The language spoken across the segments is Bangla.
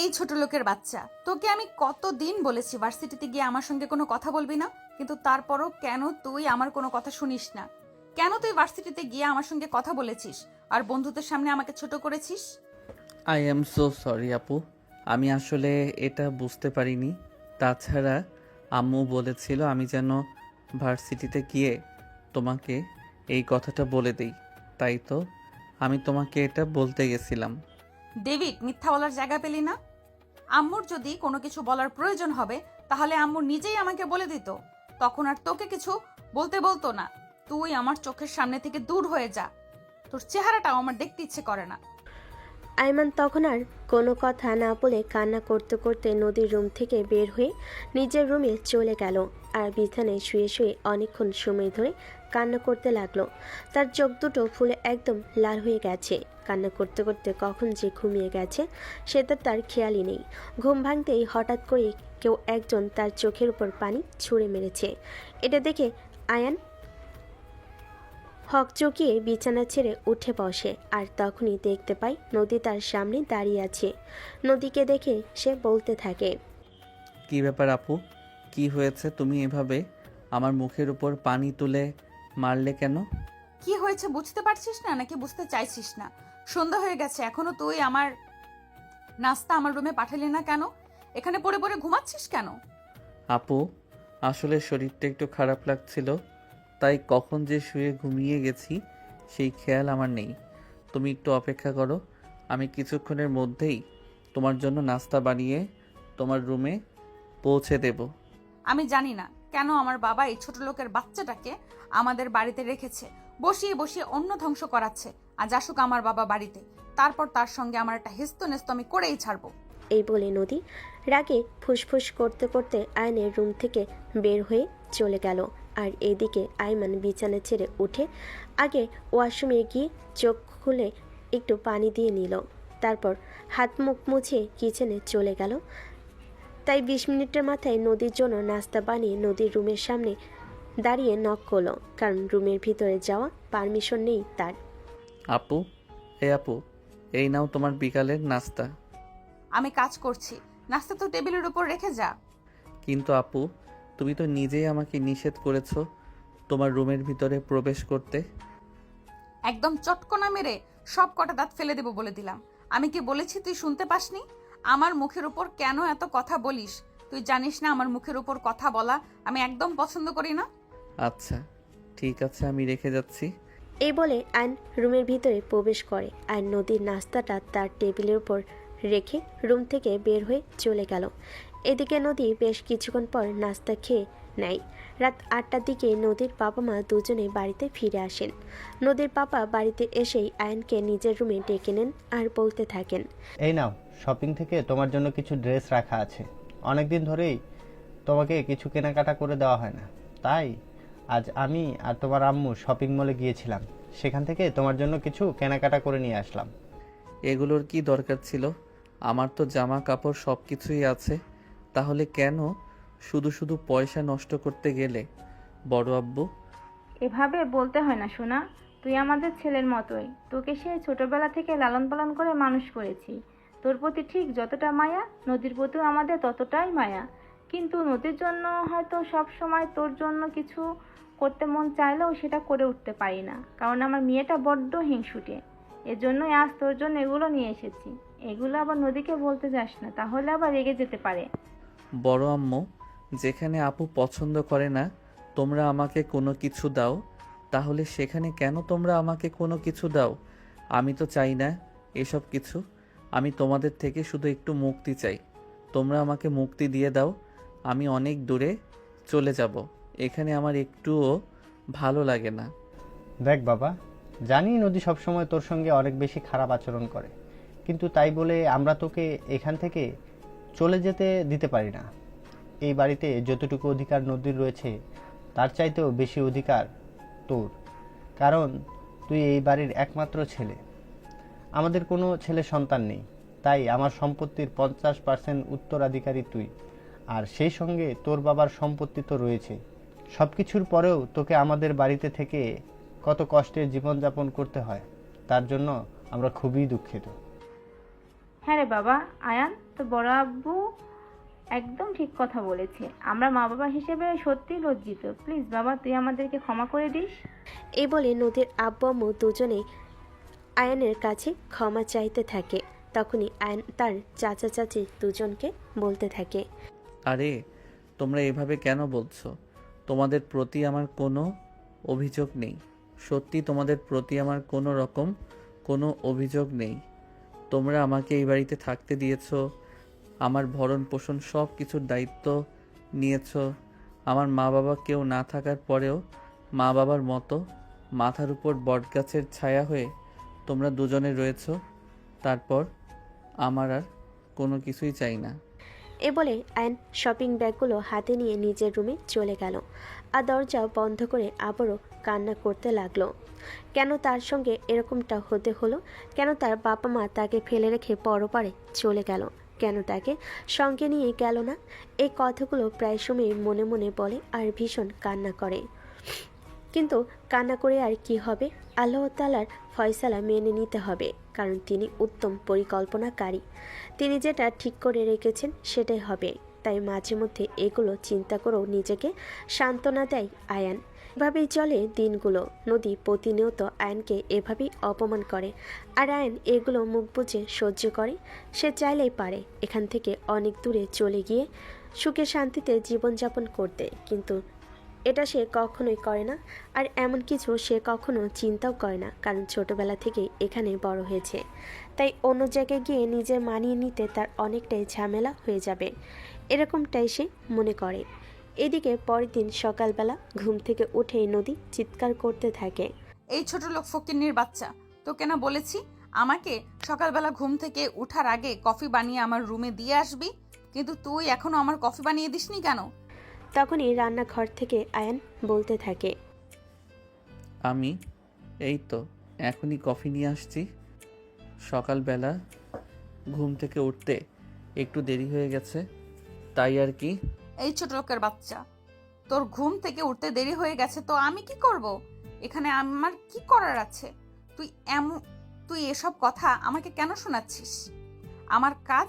এই ছোট লোকের বাচ্চা, তোকে আমি কতদিন বলেছি ভার্সিটিতে গিয়ে আমার সঙ্গে কোনো কথা বলবি না, কিন্তু তারপরও কেন তুই আমার কোনো কথা শুনিস না? কেন তুই ভার্সিটিতে গিয়ে আমার সঙ্গে কথা বলেছিস আর বন্ধুদের সামনে আমাকে ছোট করেছিস? আই অ্যাম সো সরি আপু, আমি আসলে এটা বুঝতে পারিনি। তাছাড়া আম্মু বলেছিল আমি যেন ভার্সিটিতে গিয়ে তোমাকে এই কথাটা বলে দেই, তাই তো আমি তোমাকে এটা বলতে গেছিলাম। ডেভিড, মিথ্যা বলার জায়গা পেলি না? আম্মুর যদি কোনো কিছু বলার প্রয়োজন হবে তাহলে আম্মু নিজেই আমাকে বলে দিত, তখন আর তোকে কিছু বলতে বলতো না। তুই আমার চোখের সামনে থেকে দূর হয়ে যা, তোর চেহারাটাও আমার দেখতে ইচ্ছে করে না। আয়মান তখন আর কোনো কথা না বলে কান্না করতে করতে নদীর রুম থেকে বের হয়ে নিজের রুমে চলে গেল আর বিছানায় শুয়ে শুয়ে অনেকক্ষণ সময় ধরে কান্না করতে লাগলো। তার চোখ দুটো ফুলে একদম লাল হয়ে গেছে। কান্না করতে করতে কখন যে ঘুমিয়ে গেছে সেটা তার খেয়ালই নেই। ঘুম ভাঙতেই হঠাৎ করে কেউ একজন তার চোখের উপর পানি ছুঁড়ে মেরেছে। এটা দেখে আয়ান হকচকিয়ে বিছানা ছেড়ে উঠে বসে আর তখনই দেখতে পায় নদী তার সামনে দাঁড়িয়ে আছে। নদীকে দেখে সে বলতে থাকে, কি ব্যাপার আপু, কি হয়েছে? তুমি এভাবে আমার মুখের উপর পানি তুলে মারলে কেন? কি হয়েছে বুঝতে পারছিস না নাকি বুঝতে চাইছিস না? সন্ধ্যা হয়ে গেছে, এখনো তুই আমার নাস্তা আমার রুমে পাঠালি না কেন? এখানে পড়ে পড়ে ঘুমাচ্ছিস কেন? আপু, আসলে শরীরটা একটু খারাপ লাগছিল, তাই কখন যে শুয়ে ঘুমিয়ে গেছি সেই খেয়াল আমার নেই। তুমি একটু অপেক্ষা করো, আমি কিছুক্ষণের মধ্যেই তোমার জন্য নাস্তা বানিয়ে তোমার রুমে পৌঁছে দেব। আমি জানি না কেন আমার বাবা এই ছোট লোকের বাচ্চাটাকে আমাদের বাড়িতে রেখেছে, বসিয়ে বসিয়ে অন্ন ধ্বংস করাচ্ছে। আজ আসুক আমার বাবা বাড়িতে, তারপর তার সঙ্গে আমার একটা হেস্তনেস্ত আমি করেই ছাড়বো। এই বলে নদী রাগে ফুসফুস করতে করতে আয়নের রুম থেকে বের হয়ে চলে গেল। আর এদিকে আইমান বিছানা ছেড়ে উঠে আগে ওয়াশরুমে গিয়ে চোখ খুলে একটু পানি দিয়ে নিল। তারপর হাত মুখ মুছে কিচেনে চলে গেল। তাই 20 মিনিটের মাথায় নদীর জন্য নাস্তা বানিয়ে নদীর রুমের সামনে দাঁড়িয়ে নক করলো, কারণ রুমের ভিতরে যাওয়া পারমিশন নেই তার। আপু, আপু, এই নাও তোমার বিকালের নাস্তা। আমি কাজ করছি, নাস্তা তো টেবিলের উপর রেখে যা। কিন্তু আপু, তুমি তো নিজেই আমাকে নিষেধ করেছো তোমার রুমের ভিতরে প্রবেশ করতে। একদম চটকনা মেরে সব কটা দাঁত ফেলে দেবো বলে দিলাম। আমি কি বলেছি তুই শুনতে পাসনি? আমার মুখের উপর কেন এত কথা বলিস? তুই জানিস না আমার মুখের উপর কথা বলা আমি একদম পছন্দ করি না। আচ্ছা, ঠিক আছে, আমি রেখে যাচ্ছি। এই বলে আইন রুমের ভিতরে প্রবেশ করে আর নদীর নাস্তাটা তার টেবিলের উপর রেখে রুম থেকে বের হয়ে চলে গেল। এদিকে নদী বেশ কিছুক্ষণ পর নাস্তা খেয়ে নেয়। রাত 8টার দিকে নদীর বাবা মা দুজনে বাড়িতে ফিরে আসেন। নদীর পাপা বাড়িতে এসেই আয়নকে নিজের রুমে ডেকে নেন আর বলতে থাকেন, এই নাও, শপিং থেকে তোমার জন্য কিছু ড্রেস রাখা আছে। অনেক দিন ধরেই তোমাকে কিছু কেনাকাটা করে দেওয়া হয় না, তাই আজ আমি আর তোমার আম্মু শপিং মলে গিয়েছিলাম। সেখান থেকে তোমার জন্য কিছু কেনাকাটা করে নিয়ে আসলাম। এগুলোর কি দরকার ছিল? আমার তো জামা কাপড় সব কিছুই আছে, তাহলে কেন শুধু শুধু পয়সা নষ্ট করতে গেলে বড় আব্বু? এভাবে বলতে হয় না সোনা, তুই আমাদের ছেলের মতোই। তোকে সেই ছোটবেলা থেকে লালন পালন করে মানুষ করেছি। তোর প্রতি ঠিক যতটা মায়া, নদীর প্রতিও আমাদের ততটাই মায়া। কিন্তু নদীর জন্য হয়তো সব সময় তোর জন্য কিছু করতে মন চাইলেও সেটা করে উঠতে পারি না, কারণ আমার মেয়েটা বড্ড হিংসুটে। এজন্যই আজ তোর জন্য এগুলো নিয়ে এসেছি। এগুলো আবার নদীকে বলতে যাস না, তাহলে আবার রেগে যেতে পারে। বড় আম্মু, যেখানে আপু পছন্দ করে না তোমরা আমাকে কোনো কিছু দাও, তাহলে সেখানে কেন তোমরা আমাকে কোনো কিছু দাও? আমি তো চাই না এসব কিছু। আমি তোমাদের থেকে শুধু একটু মুক্তি চাই। তোমরা আমাকে মুক্তি দিয়ে দাও, আমি অনেক দূরে চলে যাব। এখানে আমার একটুও ভালো লাগে না। দেখ বাবা, জানি নদী সবসময় তোর সঙ্গে অনেক বেশি খারাপ আচরণ করে, কিন্তু তাই বলে আমরা তোকে এখান থেকে চলে যেতে দিতে পারি না। এই বাড়িতে যতটুকু অধিকার নদীর রয়েছে তার চাইতেও বেশি অধিকার তোর, কারণ তুই এই বাড়ির একমাত্র ছেলে। আমাদের কোনো ছেলে সন্তান নেই, তাই আমার সম্পত্তির 50% উত্তরাধিকারী তুই। আর সেই সঙ্গে তোর বাবার সম্পত্তি তো রয়েছে। সব কিছুর পরেও তোকে আমাদের বাড়িতে থেকে কত কষ্টে জীবনযাপন করতে হয়, তার জন্য আমরা খুবই দুঃখিত। হ্যাঁ রে বাবা, আয়ান তো বড় আব্বু একদম ঠিক কথা বলেছে। আমরা মা বাবা হিসেবে সত্যি লজ্জিত। প্লিজ বাবা, তুই আমাদেরকে ক্ষমা করে দিস। এই বলে নদীর আব্বু আম্মু দুজনেই আয়ানের কাছে ক্ষমা চাইতে থাকে। তখনই আয়ান তার চাচা চাচি দুজনকে বলতে থাকে, আরে তোমরা এভাবে কেন বলছো? তোমাদের প্রতি আমার কোনো অভিযোগ নেই। সত্যি তোমাদের প্রতি আমার কোনো রকম কোনো অভিযোগ নেই। তোমরা আমাকে এই বাড়িতে থাকতে দিয়েছো, আমার ভরণ পোষণ সব কিছুর দায়িত্ব নিয়েছো। আমার মা বাবা কেউ না থাকার পরেও মা বাবার মতো মাথার উপর বটগাছের ছায়া হয়ে তোমরা দুজনে রয়েছো। তারপর আমার আর কোনো কিছুই চাই না। এ বলে আয়ন শপিং ব্যাগগুলো হাতে নিয়ে নিজের রুমে চলে গেল আর দরজা বন্ধ করে আবারও কান্না করতে লাগলো। কেন তার সঙ্গে এরকমটা হতে হলো? কেন তার বাবা মা তাকে ফেলে রেখে পরপারে চলে গেল? কেন তাকে সঙ্গে নিয়ে গেল না? এই কথাগুলো প্রায় সময় মনে মনে বলে আর ভীষণ কান্না করে। কিন্তু কান্না করে আর কি হবে? আল্লাহ তাআলার ফয়সালা মেনে নিতে হবে, কারণ তিনি উত্তম পরিকল্পনাকারী। তিনি যেটা ঠিক করে রেখেছেন সেটাই হবে। তাই মাঝে মধ্যে এগুলো চিন্তা করেও নিজেকে সান্ত্বনা দেয় আয়ান। এভাবেই চলে দিনগুলো। নদী প্রতিনিয়ত আয়নকে এভাবেই অপমান করে, আর আয়ন এগুলো মুখ বুজে সহ্য করে। সে চাইলেই পারে এখান থেকে অনেক দূরে চলে গিয়ে সুখে শান্তিতে জীবনযাপন করতে, কিন্তু এটা সে কখনোই করে না। আর এমন কিছু সে কখনো চিন্তাও করে না, কারণ ছোটবেলা থেকেই এখানে বড় হয়েছে। তাই অন্য জায়গায় গিয়ে নিজের মানিয়ে নিতে তার অনেকটাই ঝামেলা হয়ে যাবে, এরকমটাই সে মনে করে। এদিকে পরের দিন সকালবেলা ঘুম থেকে উঠেই নদী চিৎকার করতে থাকে, এই ছোট লোক ফকিন্নির বাচ্চা, তোকে না বলেছি আমাকে সকালবেলা ঘুম থেকে উঠার আগে কফি বানিয়ে আমার রুমে দিয়ে আসবি, কিন্তু তুই এখনো আমার কফি বানিয়ে দিসনি কেন? তখনই রান্নাঘর থেকে আয়ান বলতে থাকে, আমি এই তো এখনই কফি নিয়ে আসছি। সকালবেলা ঘুম থেকে উঠতে একটু দেরি হয়ে গেছে, তাই আর কি। এই ছোট লোকের বাচ্চা, তোর ঘুম থেকে উঠতে দেরি হয়ে গেছে তো আমি কি করব? এখানে আমার কি করার আছে? তুই এসব কথা আমাকে কেন শোনাচ্ছিস? আমার কাজ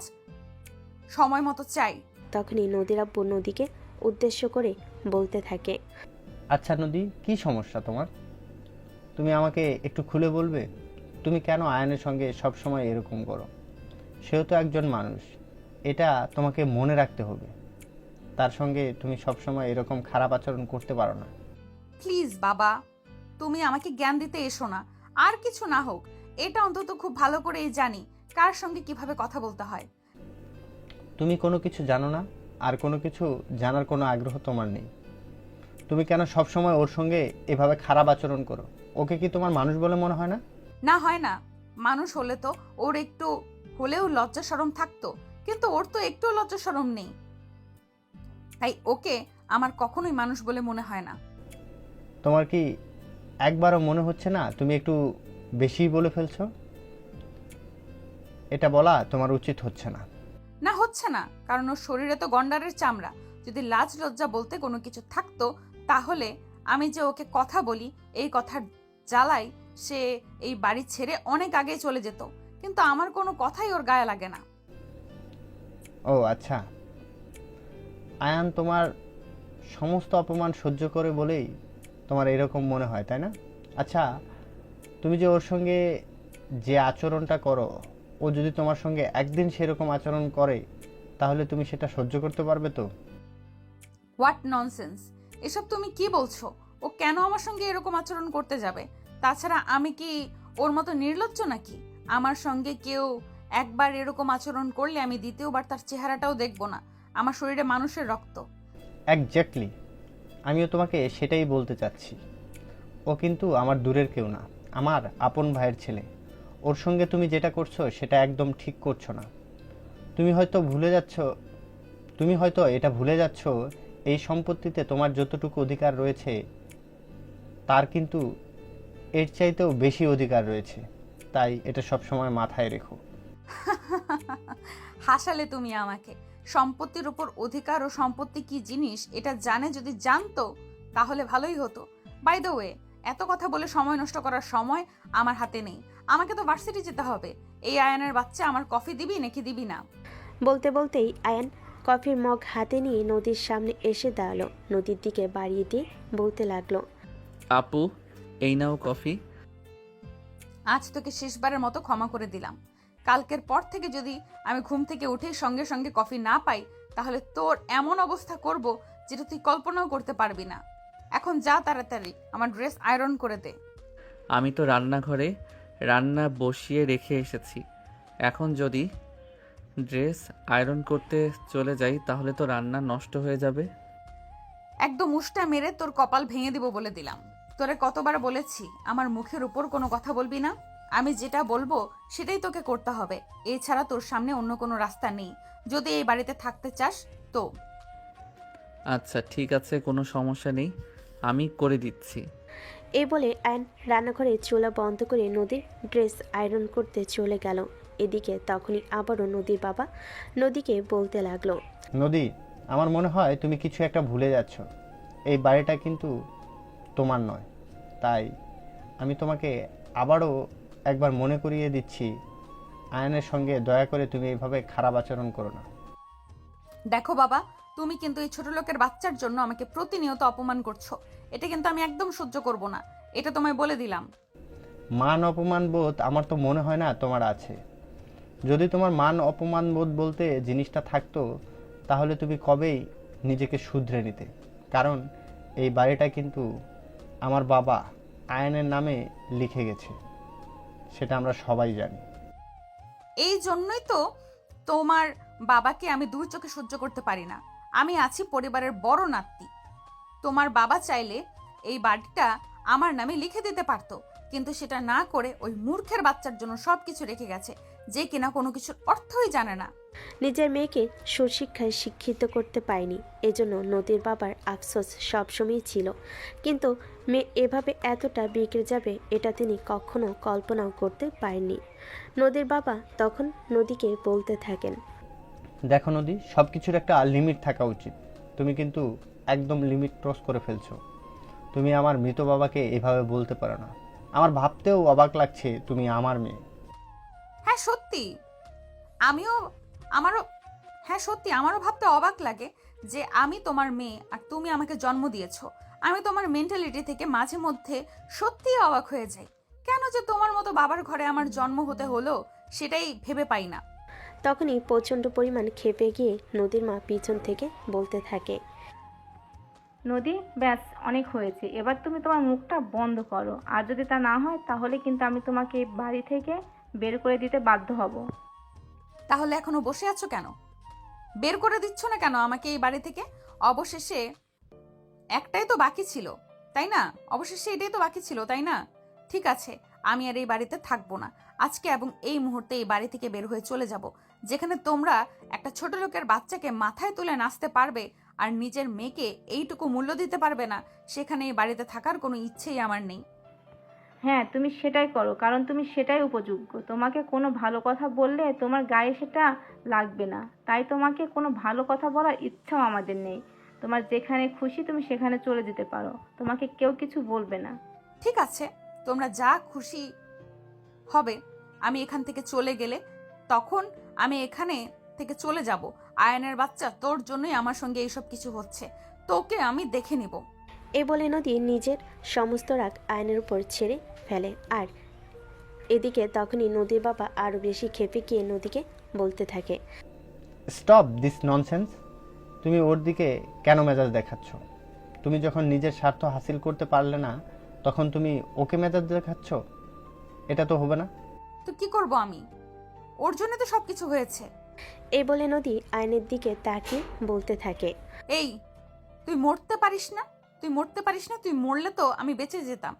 সময় মতো চাই। তখনই নদীর আব্বু নদীকে উদ্দেশ্য করে বলতে থাকে, আচ্ছা নদী, কি সমস্যা তোমার? তুমি আমাকে একটু খুলে বলবে? তুমি কেন আয়নের সঙ্গে সব সময় এরকম করো? সেও তো একজন মানুষ, এটা তোমাকে মনে রাখতে হবে। তার সঙ্গে তুমি সব সময় এরকম খারাপ আচরণ করতে পারো না। প্লিজ বাবা, তুমি আমাকে জ্ঞান দিতে এসো না। আর কিছু না হোক, এটা অন্তত খুব ভালো করেই জানি কার সঙ্গে কিভাবে কথা বলতে হয়। তুমি কোনো কিছু জানো না, আর কোনো কিছু জানার কোনো আগ্রহ তোমার নেই। তুমি কেন সব সময় ওর সঙ্গে এভাবে খারাপ আচরণ করো? ওকে কি তোমার মানুষ বলে মনে হয় না? না হয় না, মানুষ হলে তো ওর একটু হলেও লজ্জা শরম থাকতো, কিন্তু ওর তো একটু লজ্জা শরম নেই। তাই ওকে আমার কখনোই মানুষ বলে মনে হয় না। তোমার কি একবারও মনে হচ্ছে না তুমি একটু বেশি বলে ফেলছো? এটা বলা তোমার উচিত হচ্ছে না। না, হচ্ছে না, কারণ ওর শরীরে তো গন্ডারের চামড়া। যদি লাজ লজ্জা বলতে কোনো কিছু থাকতো, তাহলে আমি যে ওকে কথা বলি এই কথার জ্বালায় সে এই বাড়ি ছেড়ে অনেক আগে চলে যেত, কিন্তু আমার কোনো কথাই ওর গায়ে লাগে না। ও আচ্ছা, আয়ান তোমার সমস্ত অপমান সহ্য করে বলেই তোমার এরকম মনে হয়, তাই না? আচ্ছা, তুমি যে ওর সঙ্গে যে আচরণটা করো, ও যদি তোমার সঙ্গে একদিন সেরকম আচরণ করে, তাহলে তুমি সেটা সহ্য করতে পারবে তো? হোয়াট ননসেন্স, এসব তুমি কি বলছো? ও কেন আমার সঙ্গে এরকম আচরণ করতে যাবে? তাছাড়া আমি কি ওর মতো নির্লজ্জ নাকি? আমার সঙ্গে কেউ একবার এরকম আচরণ করলে আমি দ্বিতীয়বার তার চেহারাটাও দেখব না। আমার শরীরে মানুষের রক্ত। এক্স্যাক্টলি, আমিও তোমাকে সেটাই বলতে চাচ্ছি। ও কিন্তু আমার দূরের কেউ না, আমার আপন ভাইয়ের ছেলে। ওর সঙ্গে তুমি যেটা করছো সেটা একদম ঠিক করছো না। তুমি হয়তো এটা ভুলে যাচ্ছ, এই সম্পত্তিতে তোমার যতটুকু অধিকার রয়েছে তার কিন্তু এর চাইতেও বেশি অধিকার রয়েছে। তাই এটা সবসময় মাথায় রেখো। হাসালে তুমি আমাকে। সম্পত্তির উপর অধিকার ও সম্পত্তি কি জিনিস এটা যদি জানতো তাহলে ভালোই হতো। বাই দ্য ওয়ে, এত কথা বলে সময় নষ্ট করার সময় আমার হাতে নেই। আমাকে তো ভার্সিটি যেতে হবে। এই আয়ানের বাচ্চা আমার কফি দিবি নাকি দিবি না? বলতে বলতেই আয়ান কফির মগ হাতে নিয়ে নদীর সামনে এসে দাঁড়ালো। নদীর দিকে বাড়িয়ে দিয়ে বলতে লাগলো, আপু, এই নাও কফি। আজ তোকে শেষবারের মতো ক্ষমা করে দিলাম। কালকের পর থেকে যদি আমি ঘুম থেকে উঠেই সঙ্গে সঙ্গে কফি না পাই, তাহলে তোর এমন অবস্থা করব যেটা তুই কল্পনাও করতে পারবি না। এখন যা, তাড়াতাড়ি আমার ড্রেস আয়রন করে দে। আমি তো রান্নাঘরে রান্না বসিয়ে রেখে এসেছি। এখন যদি ড্রেস আয়রন করতে চলে যাই তাহলে তো রান্না নষ্ট হয়ে যাবে। একদম উষ্টা মেরে তোর কপাল ভেঙে দিব বলে দিলাম। তোরে কতবার বলেছি আমার মুখের উপর কোনো কথা বলবি না। আমি যেটা বলবো সেটাই তোকে করতে হবে। এছাড়া তোর সামনে অন্য কোনো রাস্তা নেই। যদি এই বাড়িতে থাকতে চাস তো। আচ্ছা ঠিক আছে, কোনো সমস্যা নেই, আমি করে দিচ্ছি। এই বলে আয়ন রান্নাঘরে চুলা বন্ধ করে নদীর ড্রেস আয়রন করতে চলে গেল। এদিকে তখনই আবারও নদীর বাবা নদীকে বলতে লাগলো, নদী, আমার মনে হয় তুমি কিছু একটা ভুলে যাচ্ছ। এই বাড়িটা কিন্তু তোমার নয়। তাই আমি তোমাকে আবারও একবার মনে করিয়ে দিচ্ছি, আয়নের সঙ্গে দয়া করে তুমি এইভাবে খারাপ আচরণ করো না। দেখো বাবা, তুমি কিন্তু এই ছোট লোকের বাচ্চার জন্য আমাকে প্রতিনিয়ত অপমান করছো। এটা কিন্তু আমি একদম সহ্য করব না। এটা তোমায় বলে দিলাম। মান অপমান বোধ আমার তো মনে হয় না তোমার আছে। যদি তোমার মান অপমান বোধ বলতে জিনিসটা থাকতো, তাহলে তুমি কবেই নিজেকে শুধরে নিতে। কারণ এই বাড়িটা কিন্তু আমার বাবা আয়নের নামে লিখে গেছে, সেটা আমরা সবাই জানি। এই জন্যই তো তোমার বাবাকে আমি দুই চোখে সহ্য করতে পারি না। আমি আছি পরিবারের বড় নাতি। তোমার বাবা চাইলে এই বাড়িটা আমার নামে লিখে দিতে পারতো, কিন্তু সেটা না করে ওই মূর্খের বাচ্চার জন্য সবকিছু রেখে গেছে, যে কিনা কোনো কিছুর অর্থই জানে না। নিজের মেয়েকে সুশিক্ষায় শিক্ষিত করতে পারেনি, এজন্য নদীর বাবার আফসোস সবসময়ই ছিল। কিন্তু মেয়ে এভাবে এতটা বিগড়ে যাবে এটা তিনি কখনো কল্পনাও করতে পারেননি। নদীর বাবা তখন নদীকে বলতে থাকেন, দেখো নদী, সব কিছুর একটা লিমিট থাকা উচিত। তুমি কিন্তু একদম লিমিট ক্রস করে ফেলছো। তুমি আমার মৃত বাবাকে এভাবে বলতে পারো না। আমার ভাবতেও অবাক লাগছে তুমি আমার মেয়ে। হ্যাঁ সত্যি, আমারও হ্যাঁ সত্যি আমারও ভাবতে অবাক লাগে যে আমি তোমার মেয়ে আর তুমি আমাকে জন্ম দিয়েছো। আমি তোমার মেন্টালিটি থেকে মাঝে মধ্যে সত্যিই অবাক হয়ে যাই। কেন যে তোমার মতো বাবার ঘরে আমার জন্ম হতে হলো সেটাই ভেবে পাই না। তখনই প্রচণ্ড পরিমাণ ক্ষেপে গিয়ে নদীর মা পিছন থেকে বলতে থাকে, নদী, ব্যাস অনেক হয়েছে, এবার তুমি তোমার মুখটা বন্ধ করো। আর যদি তা না হয় তাহলে কিন্তু আমি তোমাকে এই বাড়ি থেকে বের করে দিতে বাধ্য হব। তাহলে এখনো বসে আছো কেন? বের করে দিচ্ছ না কেন আমাকে এই বাড়ি থেকে? অবশেষে একটাই তো বাকি ছিল, তাই না? অবশেষে এটাই তো বাকি ছিল, তাই না? ঠিক আছে, আমি আর এই বাড়িতে থাকবো না। আজকে এবং এই মুহূর্তে এই বাড়ি থেকে বের হয়ে চলে যাব। যেখানে তোমরা একটা ছোট লোকের বাচ্চাকে মাথায় তুলে নাচতে পারবে আর নিজের মেয়েকে এইটুকু মূল্য দিতে পারবে না, সেখানে এই বাড়িতে থাকার কোনো ইচ্ছেই আমার নেই। হ্যাঁ, তুমি সেটাই করো, কারণ তুমি সেটাই উপযোগ্য। তোমাকে কোনো ভালো কথা বললে তোমার গায়ে সেটা লাগবে না, তাই তোমাকে কোনো ভালো কথা বলার ইচ্ছাও আমাদের নেই। তোমার যেখানে খুশি তুমি সেখানে চলে যেতে পারো, তোমাকে কেউ কিছু বলবে না। ঠিক আছে, তোমরা যা খুশি হবে। আমি এখান থেকে চলে গেলে তখন আমি এখানে থেকে চলে যাব। আয়নের বাচ্চা, তোর জন্যই আমার সঙ্গে এইসব কিছু হচ্ছে। তোকে আমি দেখে নিব। এ বলে নদী নিজের সমস্ত রাগ আয়নের উপর ছেড়ে ফেলে। আর এদিকে তখনই নদীর বাবা আরও বেশি ক্ষেপে গিয়ে নদীকে বলতে থাকে, স্টপ দিস ননসেন্স। তুমি ওর দিকে কেন মেজাজ দেখাচ্ছ? তুমি যখন নিজের স্বার্থ হাসিল করতে পারলে না, তখন তুমি ওকে মেজাজ দেখাচ্ছ? এটা তো হবে না। তো কি করব আমি? ওর জন্য তো সবকিছু হয়েছে। এই বলে নদী আয়নের দিকে তাকিয়ে বলতে থাকে, এই, তুই মরতে পারিস না? তুই মরতে পারিস না? তুই মরলে তো আমি বেঁচে যেতাম।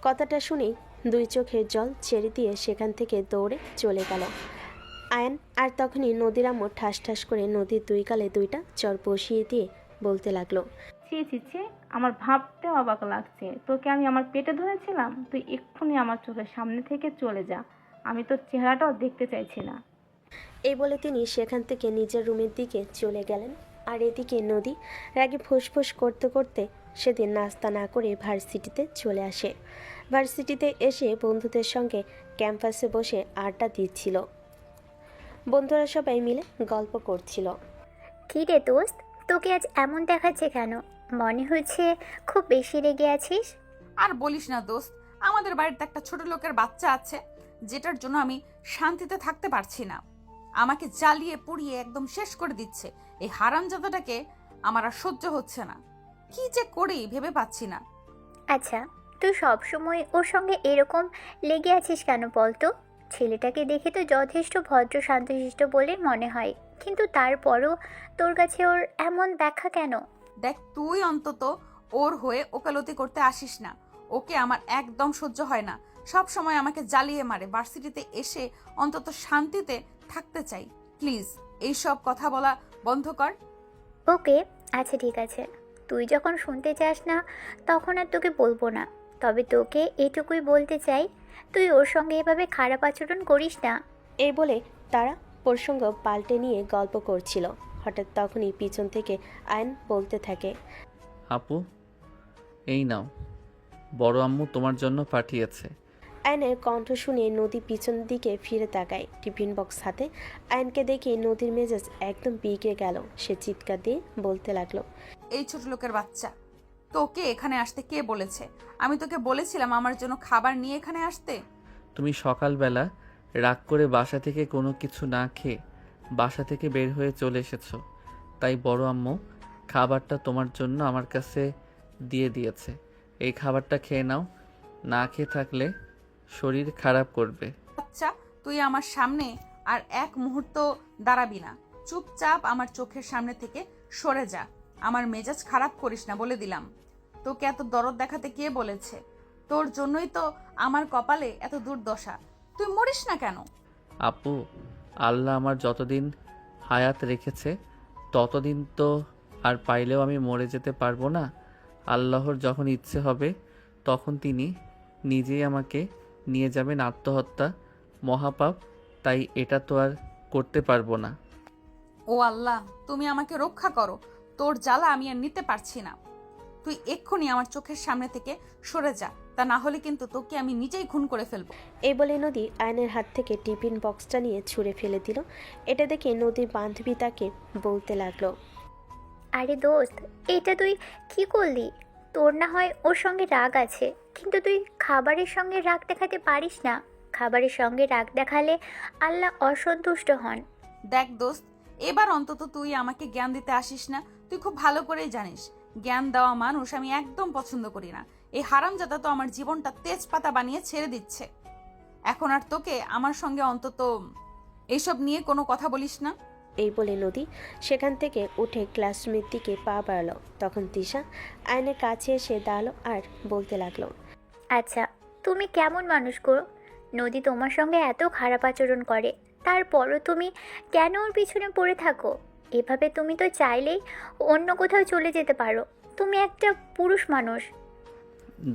কথাটা শুনেই দুই চোখের জল ছেড়ে দিয়ে সেখান থেকে দৌড়ে চলে গেল আয়ন। আর তখনই নদীর আম্মু ঠাস ঠাস করে নদীর দুই গালে দুইটা চর বসিয়ে দিয়ে বলতে লাগলো, ছি ছি ছি, আমার ভাবতে অবাক লাগছে। তোকে আমি আমার পেটে ধরেছিলাম? তুই এক্ষুনি আমার চোখের সামনে থেকে চলে যা, আমি তোর চেহারাটাও দেখতে চাইছি না। এই বলে তিনি সেখান থেকে নিজের রুমের দিকে চলে গেলেন। আর এদিকে নদী রাগে ফুসফুস করতে করতে সেদিন নাস্তা না করে ভার্সিটিতে চলে আসে। ভার্সিটিতে এসে বন্ধুদের সঙ্গে ক্যাম্পাসে বসে আড্ডা দিচ্ছিল। বন্ধুরা সবাই মিলে গল্প করছিল। কী রে দোস্ত, তোকে আজ এমন দেখাচ্ছে কেন? মনে হচ্ছে খুব বেশি রেগে আছিস। আর বলিস না দোস্ত, আমাদের বাড়িতে একটা ছোট লোকের বাচ্চা আছে, যেটার জন্য আমি শান্তিতে থাকতে পারছি না। আমাকে জ্বালিয়ে পুড়িয়ে একদম শেষ করে দিচ্ছে। এই হারামজাদাটাকে আমার আর সহ্য হচ্ছে না। কি যে করি ভেবে পাচ্ছি না। আচ্ছা, তুই সবসময় ওর সঙ্গে এরকম লেগে আছিস কেন বলতো? ছেলেটাকে দেখে তো যথেষ্ট ভদ্র শান্তশিষ্ট বলে মনে হয়, কিন্তু তারপরও তোর কাছে ওর এমন ব্যাখ্যা কেন? দেখ, তুই অন্তত ওর হয়ে ওকালতি করতে আসিস না। ওকে আমার একদম সহ্য হয় না। সব সময় আমাকে জ্বালিয়ে মারে। ভার্সিটিতে এসে অন্তত শান্তিতে থাকতে চাই। প্লিজ এইসব কথা বলা বন্ধ কর। ওকে, আচ্ছা ঠিক আছে, তুই যখন শুনতে চাস না তখন আর তোকে বলবো না। তবে তোকে এটুকুই বলতে চাই, তুই ওর সঙ্গে এভাবে খারাপ আচরণ করিস না। এই বলে তারা প্রসঙ্গ পাল্টে নিয়ে গল্প করছিল। হঠাৎ তখনই পিছন থেকে আয়ন বলতে থাকে, আপু, এই নাও, বড় আম্মু তোমার জন্য পাঠিয়েছে। আয়নের কণ্ঠ শুনে নদী পিছন দিকে ফিরে তাকায়। টিফিন বক্স হাতে আয়নকে দেখে নদীর মেজাজ একদম বিগড়ে গেল। সে চিৎকার দিয়ে বলতে লাগলো, এই ছোট লোকের বাচ্চা, তোকে এখানে আসতে কে বলেছে? আমি তোকে বলেছিলাম আমার জন্য খাবার নিয়ে এখানে আসতে। তুমি সকালবেলা রাগ করে বাসা থেকে কোনো কিছু না খেয়ে বাসা থেকে বের হয়ে চলে এসেছো, তাই বড় আম্মু খাবারটা তোমার জন্য আমার কাছে দিয়ে দিয়েছে। এই খাবারটা খেয়ে নাও, না খেয়ে থাকলে শরীর খারাপ করবে। বাচ্চা, তুই আমার সামনে আর এক মুহূর্ত দাঁড়াবি না। চুপচাপ আমার চোখের সামনে থেকে সরে যা। আমার মেজাজ খারাপ করিস না বলে দিলাম। তোকে এত দরদ দেখাতে কে বলেছে? তোর জন্যই তো আমার কপালে এত দুর্দশা। তুই মরিস না কেন? আপু, আল্লাহ আমার যতদিন হায়াত রেখেছে ততদিন তো আর পাইলেও আমি মরে যেতে পারবো না। আল্লাহর যখন ইচ্ছে হবে তখন তিনি নিজেই আমাকে নিয়ে যাবেন আত্মহত্যা মহাপাপ, তাই এটা তো আর করতে পারবো না। ও আল্লাহ, তুমি আমাকে রক্ষা করো। তোর জ্বালা আমি আর নিতে পারছি না। তুই এক্ষুনি আমার চোখের সামনে থেকে সরে যা, তা না হলে কিন্তু তোকে আমি নিজেই খুন করে ফেলবো। এই বলে নদী আয়নের হাত থেকে টিফিন বক্সটা নিয়ে ছুঁড়ে ফেলে দিল। এটা দেখে নদীর বান্ধবী তাকে বলতে লাগলো, আরে দোস্ত, এটা তুই কি করলি? তোর না হয় ওর সঙ্গে রাগ আছে, কিন্তু তুই খাবারের সঙ্গে রাগ দেখাতে পারিস না। খাবারের সঙ্গে রাগ দেখালে আল্লাহ অসন্তুষ্ট হন। দেখ দোস্ত, এবার অন্তত তুই আমাকে জ্ঞান দিতে আসিস না। তুই খুব ভালো করেই জানিস জ্ঞান দেওয়া মানুষ আমি একদম পছন্দ করি না। এই হারামজাদা তো আমার জীবনটা তেজপাতা বানিয়ে ছেড়ে দিচ্ছে। এখন আর তোকে আমার সঙ্গে অন্তত এইসব নিয়ে কোনো কথা বলিস না। এই বলে নদী সেখান থেকে উঠে ক্লাসরুমের দিকে পা বাড়ালো। তখন তিশা আয়নের কাছে এসে দাঁড়ালো আর বলতে লাগলো, আচ্ছা, তুমি কেমন মানুষ গো? নদী তোমার সঙ্গে এত খারাপ আচরণ করে, তারপরও তুমি কেন ওর পিছনে পড়ে থাকো? এভাবে তুমি তো চাইলেই অন্য কোথাও চলে যেতে পারো। তুমি একটা পুরুষ মানুষ।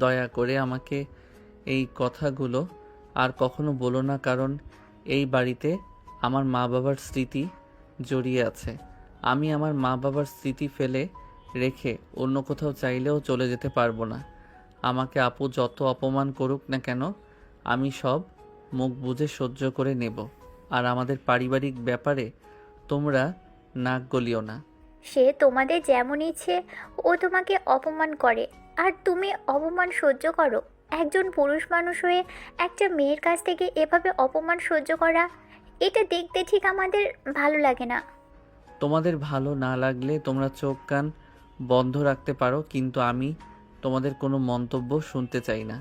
দয়া করে আমাকে এই কথাগুলো আর কখনো বলো না, কারণ এই বাড়িতে আমার মা বাবার স্মৃতি জড়িয়ে আছে। আমি আমার মা বাবার স্মৃতি ফেলে রেখে অন্য কোথাও চাইলেও চলে যেতে পারবো না। আমাকে আপু যত অপমান করুক না কেন, আমি সব মুখ বুজে সহ্য করে নেব। আর আমাদের পারিবারিক ব্যাপারে তোমরা নাক গলিও না। সে তোমাদের যেমন ইচ্ছে ও তোমাকে অপমান করে, আর তুমি অপমান সহ্য করো। একজন পুরুষ মানুষ হয়ে একটা মেয়ের কাছ থেকে এভাবে অপমান সহ্য করা, এটা দেখতে ঠিক আমাদের ভালো লাগে না। তোমাদের ভালো না লাগলে তোমরা চোখ কান বন্ধ রাখতে পারো, কিন্তু আমি তোমাদের কোনো মন্তব্য শুনতে চাই না।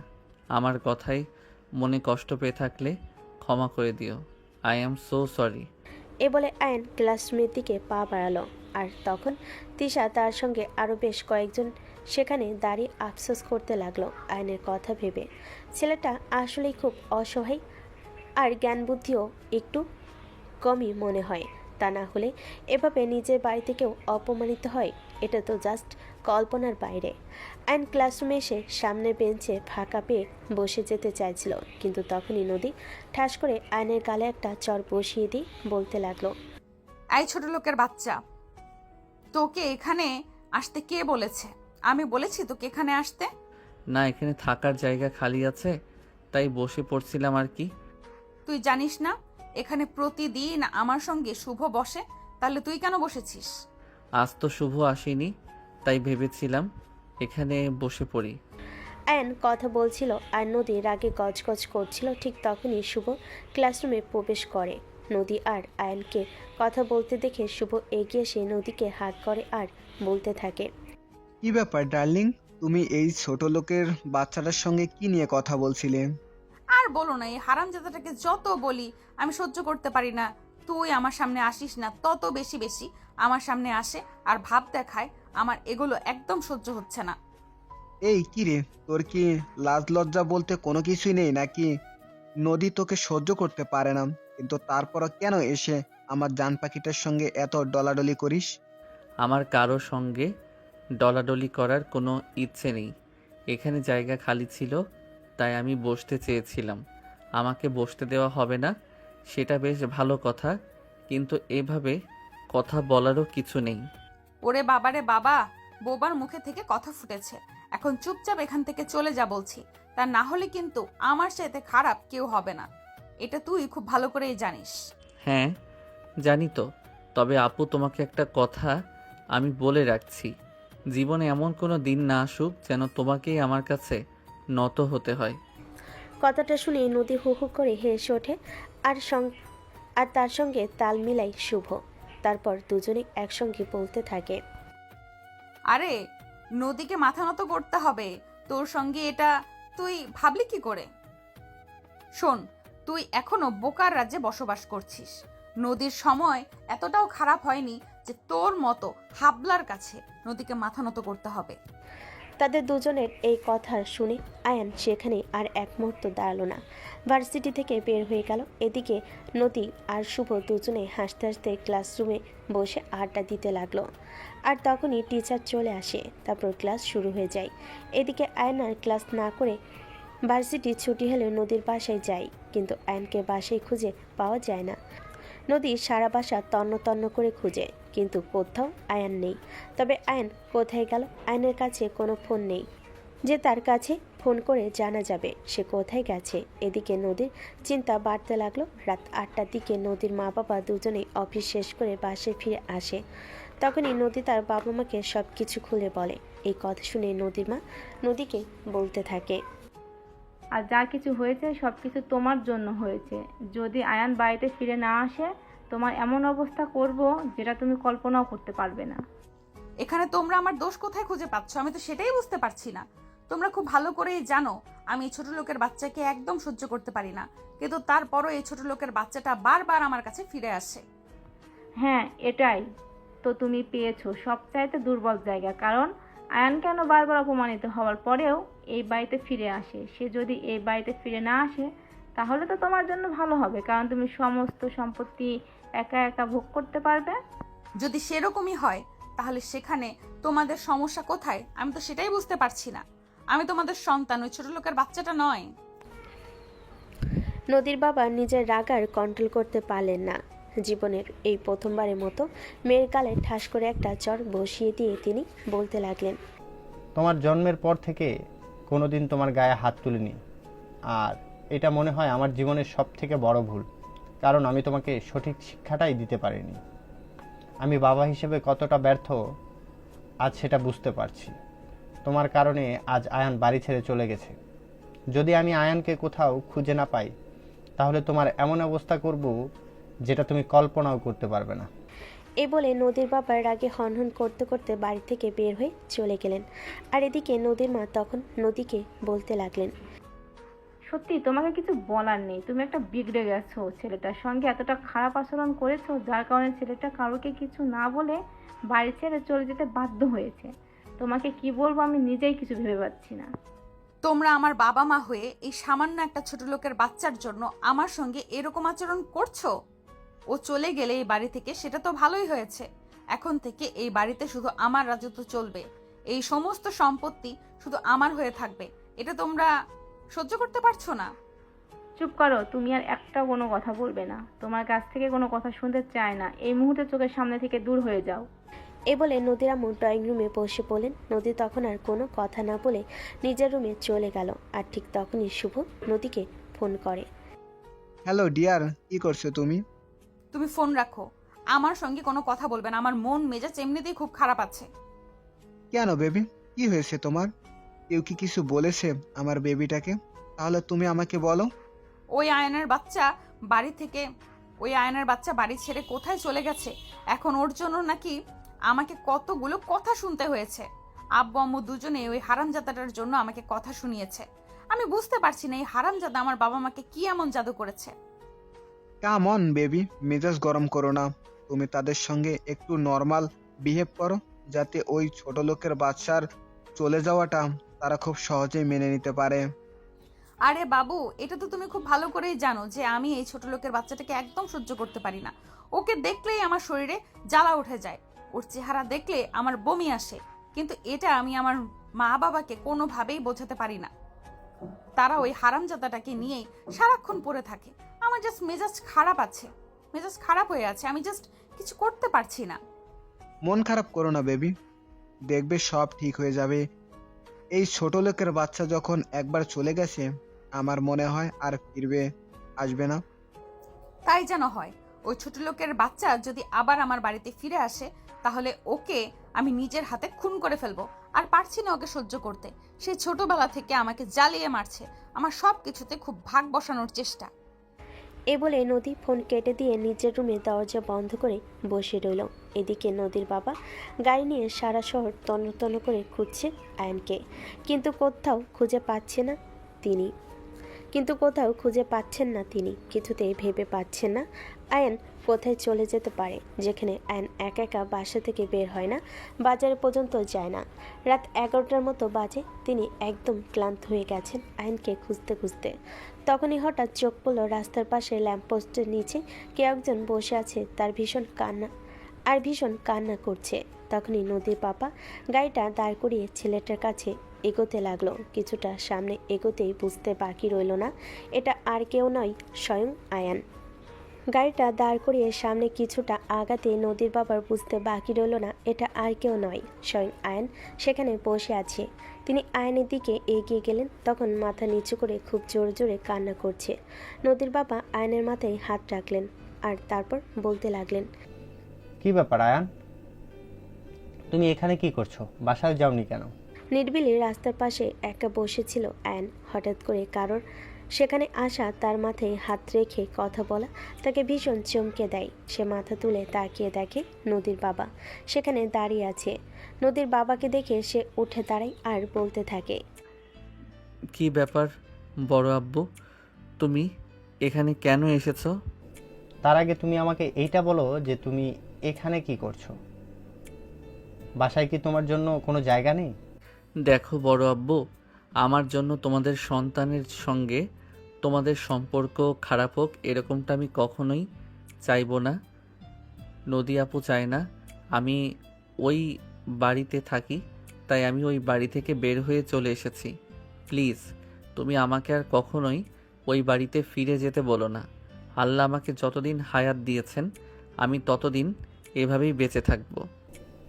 আমার কথায় মনে কষ্ট পেয়ে থাকলে ক্ষমা করে দিও। I am so sorry. এ বলে আয়ন ক্লাসরুমের দিকে পা বাড়ালো। আর তখন তিশা তার সঙ্গে আরও বেশ কয়েকজন সেখানে দাঁড়িয়ে আফসোস করতে লাগলো আয়নের কথা ভেবে। ছেলেটা আসলেই খুব অসহায়, আর জ্ঞান বুদ্ধিও একটু কমই মনে হয়। তা না হলে এভাবে নিজের বাড়িতে কেউ অপমানিত হয়, এটা তো জাস্ট কল্পনার বাইরে। আয়ন ক্লাসরুমে এসে সামনের বেঞ্চে ফাঁকা পেয়ে বসে যেতে চাইছিল, কিন্তু তখনই নদী ঠাস করে আয়নের গালে একটা চর বসিয়ে দিয়ে বলতে লাগলো, এই ছোট লোকের বাচ্চা, তোকে এখানে আসতে কে বলেছে? আমি বলেছি তোকে এখানে আসতে? না এখানে থাকার জায়গা খালি আছে, তাই বসে পড়ছিলাম আর কি। তুই জানিস না এখানে প্রতিদিন আমার সঙ্গে শুভ বসে, তাহলে তুই কেন বসেছিস? আজ তো শুভ আসেনি, তাই ভেবেছিলাম এখানে বসে পড়ি। আয়ান কথা বলছিল আর নদী রাগে গজগজ করছিল। ঠিক তখনই শুভ ক্লাসরুমে প্রবেশ করে। নদী আর আয়ানকে কথা বলতে দেখে শুভ এগিয়ে এসে নদীকে হাত করে আর বলতে থাকে, কি ব্যাপার ডার্লিং, তুমি এই ছোট লোকের বাচ্চাটার সঙ্গে কি নিয়ে কথা বলছিলে? আর বলো না, এই হারামজাদাটাকে যত বলি আমি সহ্য করতে পারি না। তুই আমার সামনে আসিস না, তত বেশি বেশি আমার সামনে আসে আর ভাব দেখায়। আমার এগুলো একদম সহ্য হচ্ছে না। এই কি রে, তোর কি লাজ লজ্জা বলতে কোনো কিছুই নেই নাকি? নদী তোকে সহ্য করতে পারে না, কিন্তু তারপরও কেন এসে আমার জান পাখিটার সঙ্গে এত ডলাডলি করিস? আমার কারো সঙ্গে ডলাডলি করার কোনো ইচ্ছে নেই। এখানে জায়গা খালি ছিল, তাই আমি বসতে চেয়েছিলাম। আমাকে বসতে দেওয়া হবে না, সেটা বেশ ভালো কথা, কিন্তু এভাবে কথা বলারও কিছু নেই। ওরে বাবারে বাবা, বোবার মুখে থেকে কথা ফুটেছে। এখন চুপচাপ এখান থেকে চলে যা বলছি, তা না হলে কিন্তু আমার সাথে খারাপ কেউ হবে না। এটা তুই খুব ভালো করেই জানিস। হ্যাঁ জানি তো, তবে আপু তোমাকে একটা কথা আমি বলে রাখছি, জীবনে এমন কোনো দিন না আসুক যেন তোমাকেই আমার কাছে নত হতে হয়। কথাটা শুনে নদী হু হু করে হেসে ওঠে আর তার সঙ্গে তাল মিলাই শুভ। তারপর দুজনে একসঙ্গে বলতে থাকে, আরে নদীকে মাথা নত করতে হবে, তোর সঙ্গে এটা তুই ভাবলি কি করে? শোন, তুই এখনো বোকার রাজ্যে বসবাস করছিস। নদীর সময় এতটাও খারাপ হয়নি যে তোর মতো হাবলার কাছে নদীকে মাথা নত করতে হবে। তাদের দুজনের এই কথা শুনে আয়ান সেখানে আর এক মুহূর্ত দাঁড়ালো না, ভার্সিটি থেকে বের হয়ে গেল। এদিকে নদী আর শুভ দুজনে হাসতে হাসতে ক্লাসরুমে বসে আড্ডা দিতে লাগলো। আর তখনই টিচার চলে আসে, তারপর ক্লাস শুরু হয়ে যায়। এদিকে আয়ান আর ক্লাস না করে ভার্সিটি ছুটি হলে নদীর বাসায় যায়, কিন্তু আয়ানকে বাসায় খুঁজে পাওয়া যায় না। নদী সারা বাসা তন্ন তন্ন করে খুঁজে, কিন্তু কোথাও আয়ান নেই। তবে আয়ান কোথায় গেল? আয়ানের কাছে কোনো ফোন নেই যে তার কাছে ফোন করে জানা যাবে সে কোথায় গেছে। এদিকে নদীর চিন্তা বাড়তে লাগলো। রাত 8টার দিকে নদীর মা বাবা দুজনেই অফিস শেষ করে বাসায় ফিরে আসে। তখনই নদী তার বাবা মাকে সব কিছু খুলে বলে। এই কথা শুনে নদীর মা নদীকে বলতে থাকে, আর যা কিছু হয়েছে সব কিছু তোমার জন্য হয়েছে। যদি আয়ান বাড়িতে ফিরে না আসে, তোমার এমন অবস্থা করব যেটা তুমি কল্পনাও করতে পারবে না। এখানে তোমরা আমার দোষ কোথায় খুঁজে পাচ্ছ? আমি তো সেটাই বুঝতে পারছি না। তোমরা খুব ভালো করেই জানো আমি এই ছোট লোকের বাচ্চাকে একদম সহ্য করতে পারি না, কিন্তু তারপরও এই ছোট লোকের বাচ্চাটা বারবার আমার কাছে ফিরে আসে। হ্যাঁ, এটাই তো তুমি পেয়েছো সবচাইতে দুর্বল জায়গা। কারণ আয়ান কেন বারবার অপমানিত হওয়ার পরেও এই বাড়িতে ফিরে আসে? সে যদি এই বাড়িতে ফিরে না আসে তাহলে তো তোমার জন্য ভালো হবে, কারণ তুমি সমস্ত সম্পত্তি একা একা ভোগ করতে পারবে। যদি সেরকমই হয় তাহলে সেখানে তোমাদের সমস্যা কোথায়? আমি তো সেটাই বুঝতে পারছি না। আমি তোমাদের সন্তান, ওই ছোট লোকের বাচ্চাটা নয়। নদীর বাবা নিজের রাগ আর কন্ট্রোল করতে পারলেন না। জীবনের এই প্রথমবারের মতো মেয়ের গালে ঠাস করে একটা চড় বসিয়ে দিয়ে তিনি বলতে লাগলেন, তোমার জন্মের পর থেকে কোনোদিন তোমার গায়ে হাত তুলিনি, আর এটা মনে হয় আমার জীবনের সব থেকে বড় ভুল, কারণ আমি তোমাকে সঠিক শিক্ষাটাই দিতে পারিনি। আমি বাবা হিসেবে কতটা ব্যর্থ আজ সেটা বুঝতে পারছি। তোমার কারণে আজ আয়ান বাড়ি ছেড়ে চলে গেছে। যদি আমি আয়ানকে কোথাও খুঁজে না পাই তাহলে তোমার এমন অবস্থা করব যেটা তুমি কল্পনাও করতে পারবে না। এই বলে নদীর বাবার রাগে হনহন করতে করতে বাড়ি থেকে বের হয়ে চলে গেলেন। আর এদিকে নদীর মা তখন নদীকে বলতে লাগলেন, সত্যি তোমাকে কিছু বলার নেই, তুমি একটা বিগড়ে গেছো। ছেলেটার সঙ্গে এতটা খারাপ আচরণ করেছো যার কারণে ছেলেটা কারোকে কিছু না বলে বাড়ি ছেড়ে চলে যেতে বাধ্য হয়েছে। তোমাকে কি বলবো আমি নিজেই কিছু ভেবে পাচ্ছি না। তোমরা আমার বাবা মা হয়ে এই সামান্য একটা ছোট লোকের বাচ্চার জন্য আমার সঙ্গে এরকম আচরণ করছো? ও চলে গেলে এই বাড়ি থেকে সেটা তো ভালোই হয়েছে। এখন থেকে এই বাড়িতে শুধু আমার রাজত্ব চলবে, এই সমস্ত সম্পত্তি শুধু আমার হয়ে থাকবে। এটা তোমরা সহ্য করতে পারছো না? চুপ করো, তুমি আর একটা কোনো কথা বলবে না। তোমার কাছ থেকে কোনো কথা শুনতে চাই না। এই মুহূর্তে চোখের সামনে থেকে দূর হয়ে যাও। এ বলে নদীর আম্মু ড্রয়িং রুমে বসে পড়লেন। নদী তখন আর কোনো কথা না বলে নিজের রুমে চলে গেল। আর ঠিক তখনই শুভ নদীকে ফোন করে। হ্যালো ডিয়ার, কি করছো তুমি? তুমি ফোন রাখো, আমার সঙ্গে কোনো কথা বলবে না। আমার মন মেজাজ এমনিতেই খুব খারাপ আছে। কেন বেবি, কি হয়েছে তোমার? কেউ কি কিছু বলেছে আমার বেবিটাকে? তাহলে তুমি আমাকে বলো। ওই আয়নের বাচ্চা বাড়ি ছেড়ে কোথায় চলে গেছে। এখন ওর জন্য নাকি আমাকে কতগুলো কথা শুনতে হয়েছে। আব্বু আম্মু দুজনে ওই হারামজাদাটার জন্য আমাকে কথা শুনিয়েছে। আমি বুঝতে পারছি না এই হারামজাদা আমার বাবা মাকে কি এমন জাদু করেছে। কাম অন বেবি, মেজাজ গরম করো না। তুমি তাদের সঙ্গে একটু নর্মাল বিহেভ করো, যাতে ওই ছোট লোকের বাচ্চার চলে যাওয়াটা তারা খুব সহজেই মেনে নিতে পারে। আরে বাবু, এটা তো তুমি খুব ভালো করেই জানো যে আমি এই ছোট লোকের বাচ্চাটাকে একদম সহ্য করতে পারি না। ওকে দেখলেই আমার শরীরে জ্বালা উঠে যায়। ওর চেহারা দেখলে আমার বমি আসে। কিন্তু এটা আমি আমার মা বাবাকে কোনোভাবেই বোঝাতে পারি না। তারা ওই হারামজাদাটাকে নিয়েই সারাক্ষণ পড়ে থাকে। আমার জাস্ট মেজাজ খারাপ হয়ে আছে। আমি জাস্ট কিছু করতে পারছি না। মন খারাপ করো না বেবি, দেখবে সব ঠিক হয়ে যাবে। এই ছোট লোকের বাচ্চা যখন একবার চলে গেছে, আমার মনে হয় আর আসবে না। তাই যেন হয়। ওই ছোট লোকের বাচ্চা যদি আবার আমার বাড়িতে ফিরে আসে, তাহলে ওকে আমি নিজের হাতে খুন করে ফেলবো। আর পারছি না ওকে সহ্য করতে। সেই ছোটবেলা থেকে আমাকে জ্বালিয়ে মারছে। আমার সব কিছুতে খুব ভাগ বসানোর চেষ্টা। এ বলে নদী ফোন কেটে দিয়ে নিজের রুমে দরজা বন্ধ করে বসে রইল। এদিকে নদীর বাবা গাড়ি নিয়ে সারা শহর তন্ন করে খুঁজছে আয়নকে, কিন্তু কোথাও খুঁজে পাচ্ছেন না তিনি। কিছুতেই ভেবে পাচ্ছেন না আয়ন কোথায় চলে যেতে পারে, যেখানে আয়ন একা একা বাসা থেকে বের হয় না, বাজারে পর্যন্ত যায় না। রাত 11টার মতো বাজে। তিনি একদম ক্লান্ত হয়ে গেছেন আয়নকে খুঁজতে খুঁজতে। তখনই হঠাৎ চোখ পড়ল রাস্তার পাশে ল্যাম্পপোস্টের নিচে কেউ একজন বসে আছে, তার ভীষণ কান্না করছে। তখনই নদীর পাপা গাড়িটা দাঁড় করিয়ে ছেলেটার কাছে এগোতে লাগলো। কিছুটা সামনে এগোতেই বুঝতে বাকি রইল না এটা আর কেউ নয়, স্বয়ং আয়ান। গাড়িটা দাঁড় করিয়ে সামনে কিছুটা আগাতে নদীর বাবার বুঝতে বাকি রইল না এটা আর কেউ নয়, স্বয়ং আয়ান সেখানে বসে আছে। তিনি আয়নের দিকে এগিয়ে গেলেন। তখন মাথা নিচু করে খুব জোরে জোরে কান্না করছে। নদীর বাবা আয়নের মাথায় হাত রাখলেন আর তারপর বলতে লাগলেন, কি ব্যাপার আয়ান, তুমি এখানে কি করছো? বাসায় যাওনি কেন? নির্বিলি রাস্তার পাশে একা বসেছিল আয়ন। হঠাৎ করে কারোর সেখানে আসা, তার মাথায় হাত রেখে কথা বলা তাকে ভীষণ চমকে দেয়। সে মাথা তুলে তাকিয়ে দেখে নদীর বাবা সেখানে দাঁড়িয়ে আছে। নদীর বাবাকে দেখে সে উঠে দাঁড়ায় আর বলতে থাকে, কি ব্যাপার বড় আব্বু, তুমি এখানে কেন এসেছো? তার আগে তুমি আমাকে এইটা বলো যে তুমি এখানে কি করছো? বাসায় কি তোমার জন্য কোনো জায়গা নেই? দেখো বড় আব্বু, আমার জন্য তোমাদের সন্তানের সঙ্গে তোমাদের সম্পর্ক খারাপ হোক এরকমটা আমি কখনোই চাইবো না। নদী আপু চায় না আমি ওই বাড়িতে থাকি, তাই আমি ওই বাড়ি থেকে বের হয়ে চলে এসেছি। প্লিজ তুমি আমাকে আর কখনোই ওই বাড়িতে ফিরে যেতে বলো না। আল্লাহ আমাকে যতদিন হায়াত দিয়েছেন আমি ততদিন এভাবেই বেঁচে থাকবো।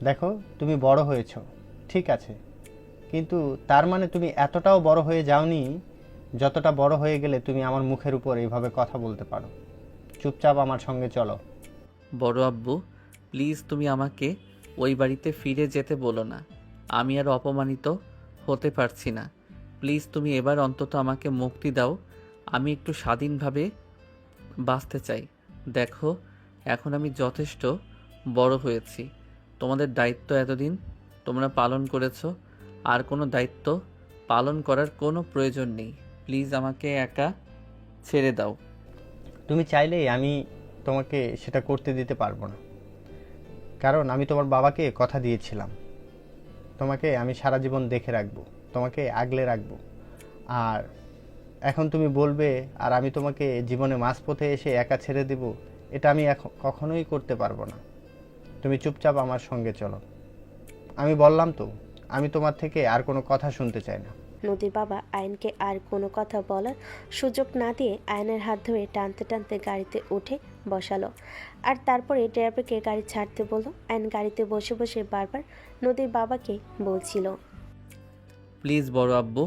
দেখো তুমি বড় হয়েছো ঠিক আছে, কিন্তু তার মানে তুমি এতটাও বড় হয়ে যাওনি যতটা বড় হয়ে গেলে তুমি আমার মুখের উপর এইভাবে কথা বলতে পারো। চুপচাপ আমার সঙ্গে চলো। বড় আব্বু প্লিজ তুমি আমাকে ওই বাড়িতে ফিরে যেতে বলো না। আমি আর অপমানিত হতে পারছি না। প্লিজ তুমি এবার অন্তত আমাকে মুক্তি দাও। আমি একটু স্বাধীনভাবে বাঁচতে চাই। দেখো এখন আমি যথেষ্ট বড় হয়েছি। তোমাদের দায়িত্ব এতদিন তোমরা পালন করেছো, আর কোনো দায়িত্ব পালন করার কোনো প্রয়োজন নেই। প্লিজ আমাকে একা ছেড়ে দাও। তুমি চাইলেই আমি তোমাকে সেটা করতে দিতে পারবো না, কারণ আমি তোমার বাবাকে কথা দিয়েছিলাম তোমাকে আমি সারা জীবন দেখে রাখবো, তোমাকে আগলে রাখবো। আর এখন তুমি বলবে আর আমি তোমাকে জীবনে মাঝপথে এসে একা ছেড়ে দেব, এটা আমি কখনোই করতে পারবো না। তুমি চুপচাপ আমার সঙ্গে চলো। আমি বললাম তো, আমি তোমার থেকে আর কোনো কথা শুনতে চাই না। নদীর বাবা আয়নকে আর কোনো কথা বলার সুযোগ না দিয়ে আয়নের হাত ধরে টানতে টানতে গাড়িতে উঠে বসালো আর তারপরে ড্রাইভারকে গাড়ি ছাড়তে বলল। আয়ন গাড়িতে বসে বসে বারবার নদীর বাবাকে বলছিল, প্লিজ বড় আব্বু,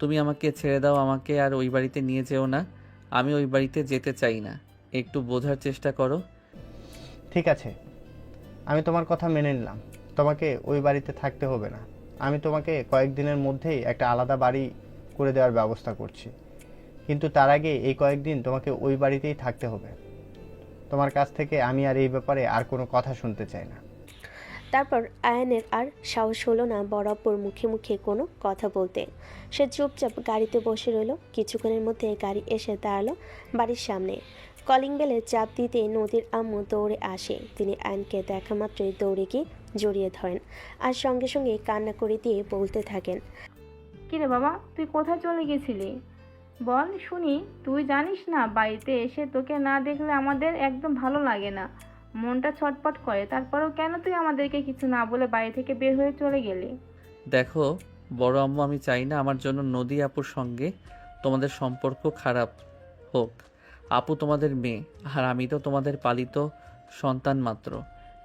তুমি আমাকে ছেড়ে দাও, আমাকে আর ওই বাড়িতে নিয়ে যেও না। আমি ওই বাড়িতে যেতে চাই না, একটু বোঝার চেষ্টা করো। ঠিক আছে, আমি তোমার কথা মেনে নিলাম। তোমাকে ওই বাড়িতে থাকতে হবে না। আমি তোমাকে কয়েকদিনের মধ্যেই একটা আলাদা বাড়ি করে দেওয়ার ব্যবস্থা করছি, কিন্তু তার আগে এই কয়েকদিন তোমাকে ওই বাড়িতেই থাকতে হবে। তোমার কাছ থেকে আমি আর এই ব্যাপারে আর কোনো কথা শুনতে চাই না। তারপর আয়নের আর সাহস হলো না বরাবর মুখে মুখে কোনো কথা বলতে। সে চুপচাপ গাড়িতে বসে রইল। কিছুক্ষণের মধ্যে গাড়ি এসে দাঁড়ালো বাড়ির সামনে। কলিং বেলে চাপ দিতে নদীর আম্মু দৌড়ে আসে। তিনি আয়নকে দেখা মাত্রই দৌড়ে গিয়ে জড়িয়ে ধরেন আর সঙ্গে সঙ্গে কান্না করে দিয়ে বলতে থাকেন, কিরে বাবা, তুই কোথায় চলে গেছিলি? বল শুনি। তুই জানিস না, বাড়িতে এসে তোকে না দেখলে আমাদের একদম ভালো লাগে না, মনটা ছটপট করে। তারপরেও কেন তুই আমাদেরকে কিছু না বলে বাড়ি থেকে বের হয়ে চলে গেলি? দেখো বড় আম্মু, আমি চাই না আমার জন্য নদী আপুর সঙ্গে তোমাদের সম্পর্ক খারাপ হোক। আপু তোমাদের মেয়ে, আর আমি তো তোমাদের পালিত সন্তান মাত্র।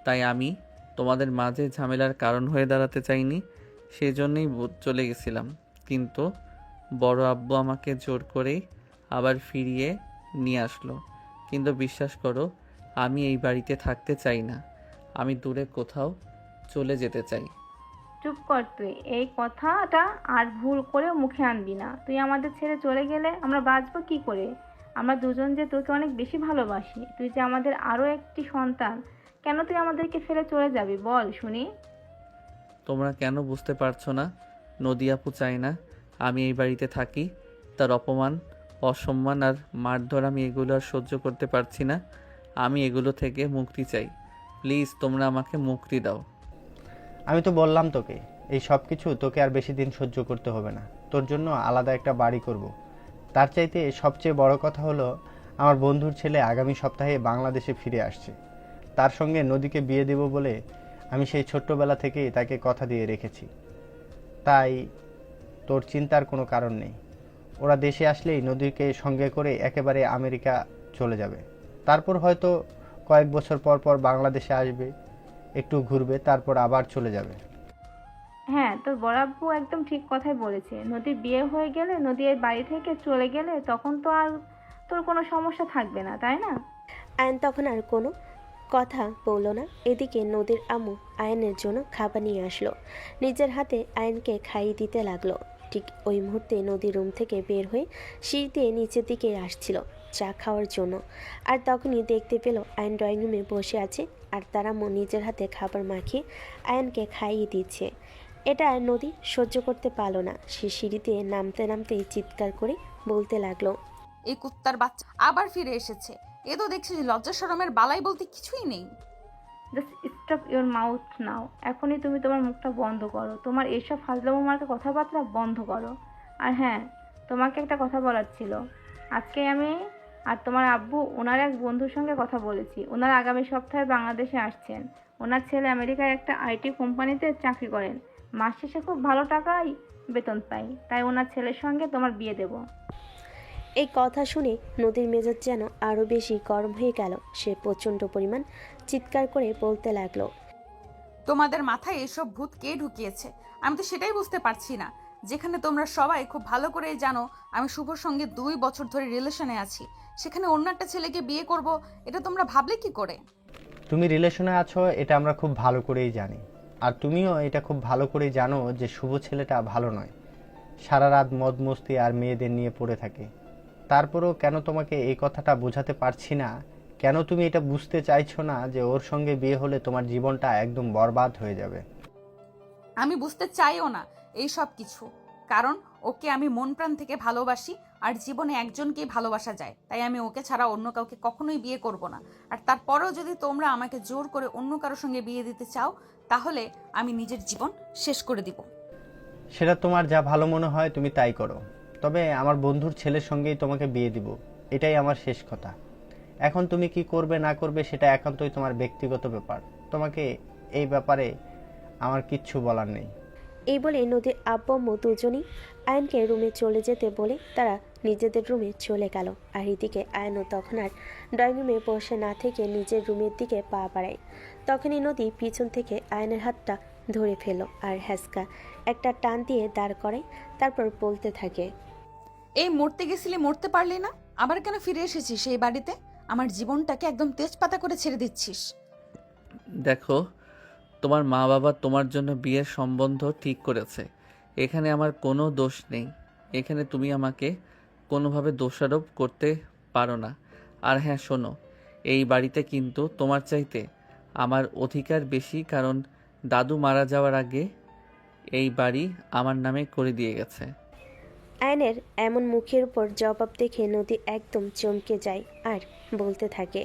তাই আমি তোমাদের মাঝে ঝামেলার কারণ হয়ে দাঁড়াতে চাইনি, সেই জন্যই চলে গেছিলাম। কিন্তু বড় আব্বু আমাকে জোর করেই আবার ফিরিয়ে নিয়ে আসলো। কিন্তু বিশ্বাস করো, আমি এই বাড়িতে থাকতে চাই না, আমি দূরে কোথাও চলে যেতে চাই। চুপ কর তুই, এই কথাটা আর ভুল করে মুখে আনবি না। তুই আমাদের ছেড়ে চলে গেলে আমরা বাঁচবো কি করে? আমরা দুজন যে তোকে অনেক বেশি ভালোবাসি, তুই যে আমাদের আরও একটি সন্তান, কেন তুই আমাদেরকে ফেলে চলে যাবি বল শুনি? তোমরা কেন বুঝতে পারছো না? নদী আপু চায় না আমি এই বাড়িতে থাকি। তার অপমান, অসম্মান আর মারধর আমি এগুলো আর সহ্য করতে পারছি না। আমি এগুলো থেকে মুক্তি চাই। প্লিজ তোমরা আমাকে মুক্তি দাও। আমি তো বললাম তোকে, এই সব কিছু তোকে আর বেশি দিন সহ্য করতে হবে না। তোর জন্য আলাদা একটা বাড়ি করব। তার চাইতে সবচেয়ে বড় কথা হলো, আমার বন্ধুর ছেলে আগামী সপ্তাহে বাংলাদেশে ফিরে আসছে। তার সঙ্গে নদীকে বিয়ে দেব বলে আমি সেই ছোট্টবেলা থেকেই তাকে কথা দিয়ে রেখেছি। তাই তোর চিন্তার কোনো কারণ নেই। ওরা দেশে আসলেই নদীকে সঙ্গে করে একেবারে আমেরিকা চলে যাবে। তারপর হয়তো কয়েক বছর পর পর বাংলাদেশে আসবে, একটু ঘুরবে, তারপর আবার চলে যাবে। হ্যাঁ, তোর বড়াব্বু একদম ঠিক কথাই বলেছে। নদীর বিয়ে হয়ে গেলে, নদী এই বাড়ি থেকে চলে গেলে তখন তো আর তোর কোনো সমস্যা থাকবে না, তাই না? আয়ন তখন আর কোনো কথা বলল না। এদিকে নদীর আম্মু আয়নের জন্য খাবার নিয়ে আসলো। নিজের হাতে আয়নকে খাইয়ে দিতে লাগলো। ঠিক ওই মুহূর্তে নদী রুম থেকে বের হয়ে সিঁড়ি দিয়ে নিচের দিকে আসছিল চা খাওয়ার জন্য। আর তখনই দেখতে পেল আয়ন ড্রয়িং রুমে বসে আছে আর তার আম্মু নিজের হাতে খাবার মাখিয়ে আয়নকে খাইয়ে দিচ্ছে। এটা নদী সহ্য করতে পারল না। সে সিঁড়িতে নামতে নামতেই চিৎকার করে বলতে লাগলো, এই কুত্তার বাচ্চা আবার ফিরে এসেছে। এ তো দেখছি যে লজ্জা শরমের বালাই বলতে কিছুই নেই। জাস্ট স্টপ ইওর মাউথ নাও। এখনই তুমি তোমার মুখটা বন্ধ করো। তোমার এইসব ফাজলামো মার্কা কথাবার্তা বন্ধ করো। আর হ্যাঁ, তোমাকে একটা কথা বলার ছিল। আজকে আমি আর তোমার আব্বু ওনার এক বন্ধুর সঙ্গে কথা বলেছি। ওনার আগামী সপ্তাহে বাংলাদেশে আসছেন। ওনার ছেলে আমেরিকার একটা আইটি কোম্পানিতে চাকরি করেন, মাস শেষে খুব ভালো টাকাই বেতন পায়। তাই ওনার ছেলের সঙ্গে তোমার বিয়ে দেবো। এই কথা শুনে নদীর মেজাজ যেন আরও বেশি গরম হয়ে গেল। সে প্রচণ্ড পরিমাণ চিৎকার করে বলতে লাগলো, তোমাদের মাথায় এসব ভূত কে ঢুকিয়েছে? আমি তো সেটাই বুঝতে পারছি না। যেখানে তোমরা সবাই খুব ভালো করেই জানো আমি শুভর সঙ্গে 2 বছর ধরে রিলেশনে আছি, সেখানে অন্য একটা ছেলেকে বিয়ে করব, এটা তোমরা ভাবলে কি করে? তুমি রিলেশনে আছো এটা আমরা খুব ভালো করেই জানি, আর তুমিও এটা খুব ভালো করেই জানো যে শুভ ছেলেটা ভালো নয়। সারা রাত মদ মস্তি আর মেয়েদের নিয়ে পড়ে থাকে। তারপরেও কেন তোমাকে এই কথাটা বোঝাতে পারছি না? কেন তুমি এটা বুঝতে চাইছো না যে ওর সঙ্গে বিয়ে হলে তোমার জীবনটা একদম বরবাদ হয়ে যাবে? আমি বুঝতে চাইও না এই সব কিছু, কারণ ওকে আমি মন প্রাণ থেকে ভালোবাসি আর জীবনে একজনকেই ভালোবাসা যায়। তাই আমি ওকে ছাড়া অন্য কাউকে কখনোই বিয়ে করব না। আর তারপরেও যদি তোমরা আমাকে জোর করে অন্য কারোর সঙ্গে বিয়ে দিতে চাও, তাহলে আমি নিজের জীবন শেষ করে দিব। সেটা তোমার যা ভালো মনে হয় তুমি তাই করো, তবে আমার বন্ধুর ছেলের সঙ্গেই তোমাকে বিয়ে দিব, এটাই আমার শেষ কথা। এখন তুমি কি করবে না করবে সেটা একান্তই তোমার ব্যক্তিগত ব্যাপার। তোমাকে এই ব্যাপারে আমার কিচ্ছু বলার নেই। এই বলে নদীর আব্বু আম্মু দুজনই আয়নকে রুমে চলে যেতে বলে তারা নিজেদের রুমে চলে গেল। আর এদিকে আয়নও তখন আর ড্রয়িং রুমে বসে না থেকে নিজের রুমের দিকে পা বাড়ায়। তখনই নদী পিছন থেকে আয়নের হাতটা ধরে ফেলল আর হ্যাসকা একটা টান দিয়ে দাঁড় করায়। তারপর বলতে থাকে, এই মরতে গেছিলি, মরতে পারলি না, আবার কেন ফিরে এসেছিস এই বাড়িতে? আমার জীবনটাকে একদম তেজপাতা করে ছেড়ে দিচ্ছিস। দেখো, তোমার মা বাবা তোমার জন্য বিয়ের সম্বন্ধ ঠিক করেছে। এখানে আমার কোনো দোষ নেই। এখানে তুমি আমাকে কোনোভাবে দোষারোপ করতে পারো না। আর হ্যাঁ শোনো, এই বাড়িতে কিন্তু তোমার চাইতে আমার অধিকার বেশি, কারণ দাদু মারা যাওয়ার আগে এই বাড়ি আমার নামে করে দিয়ে গেছে। আয়নের এমন মুখের উপর জবাব দেখে নদী একদম চমকে যায় আর বলতে থাকে,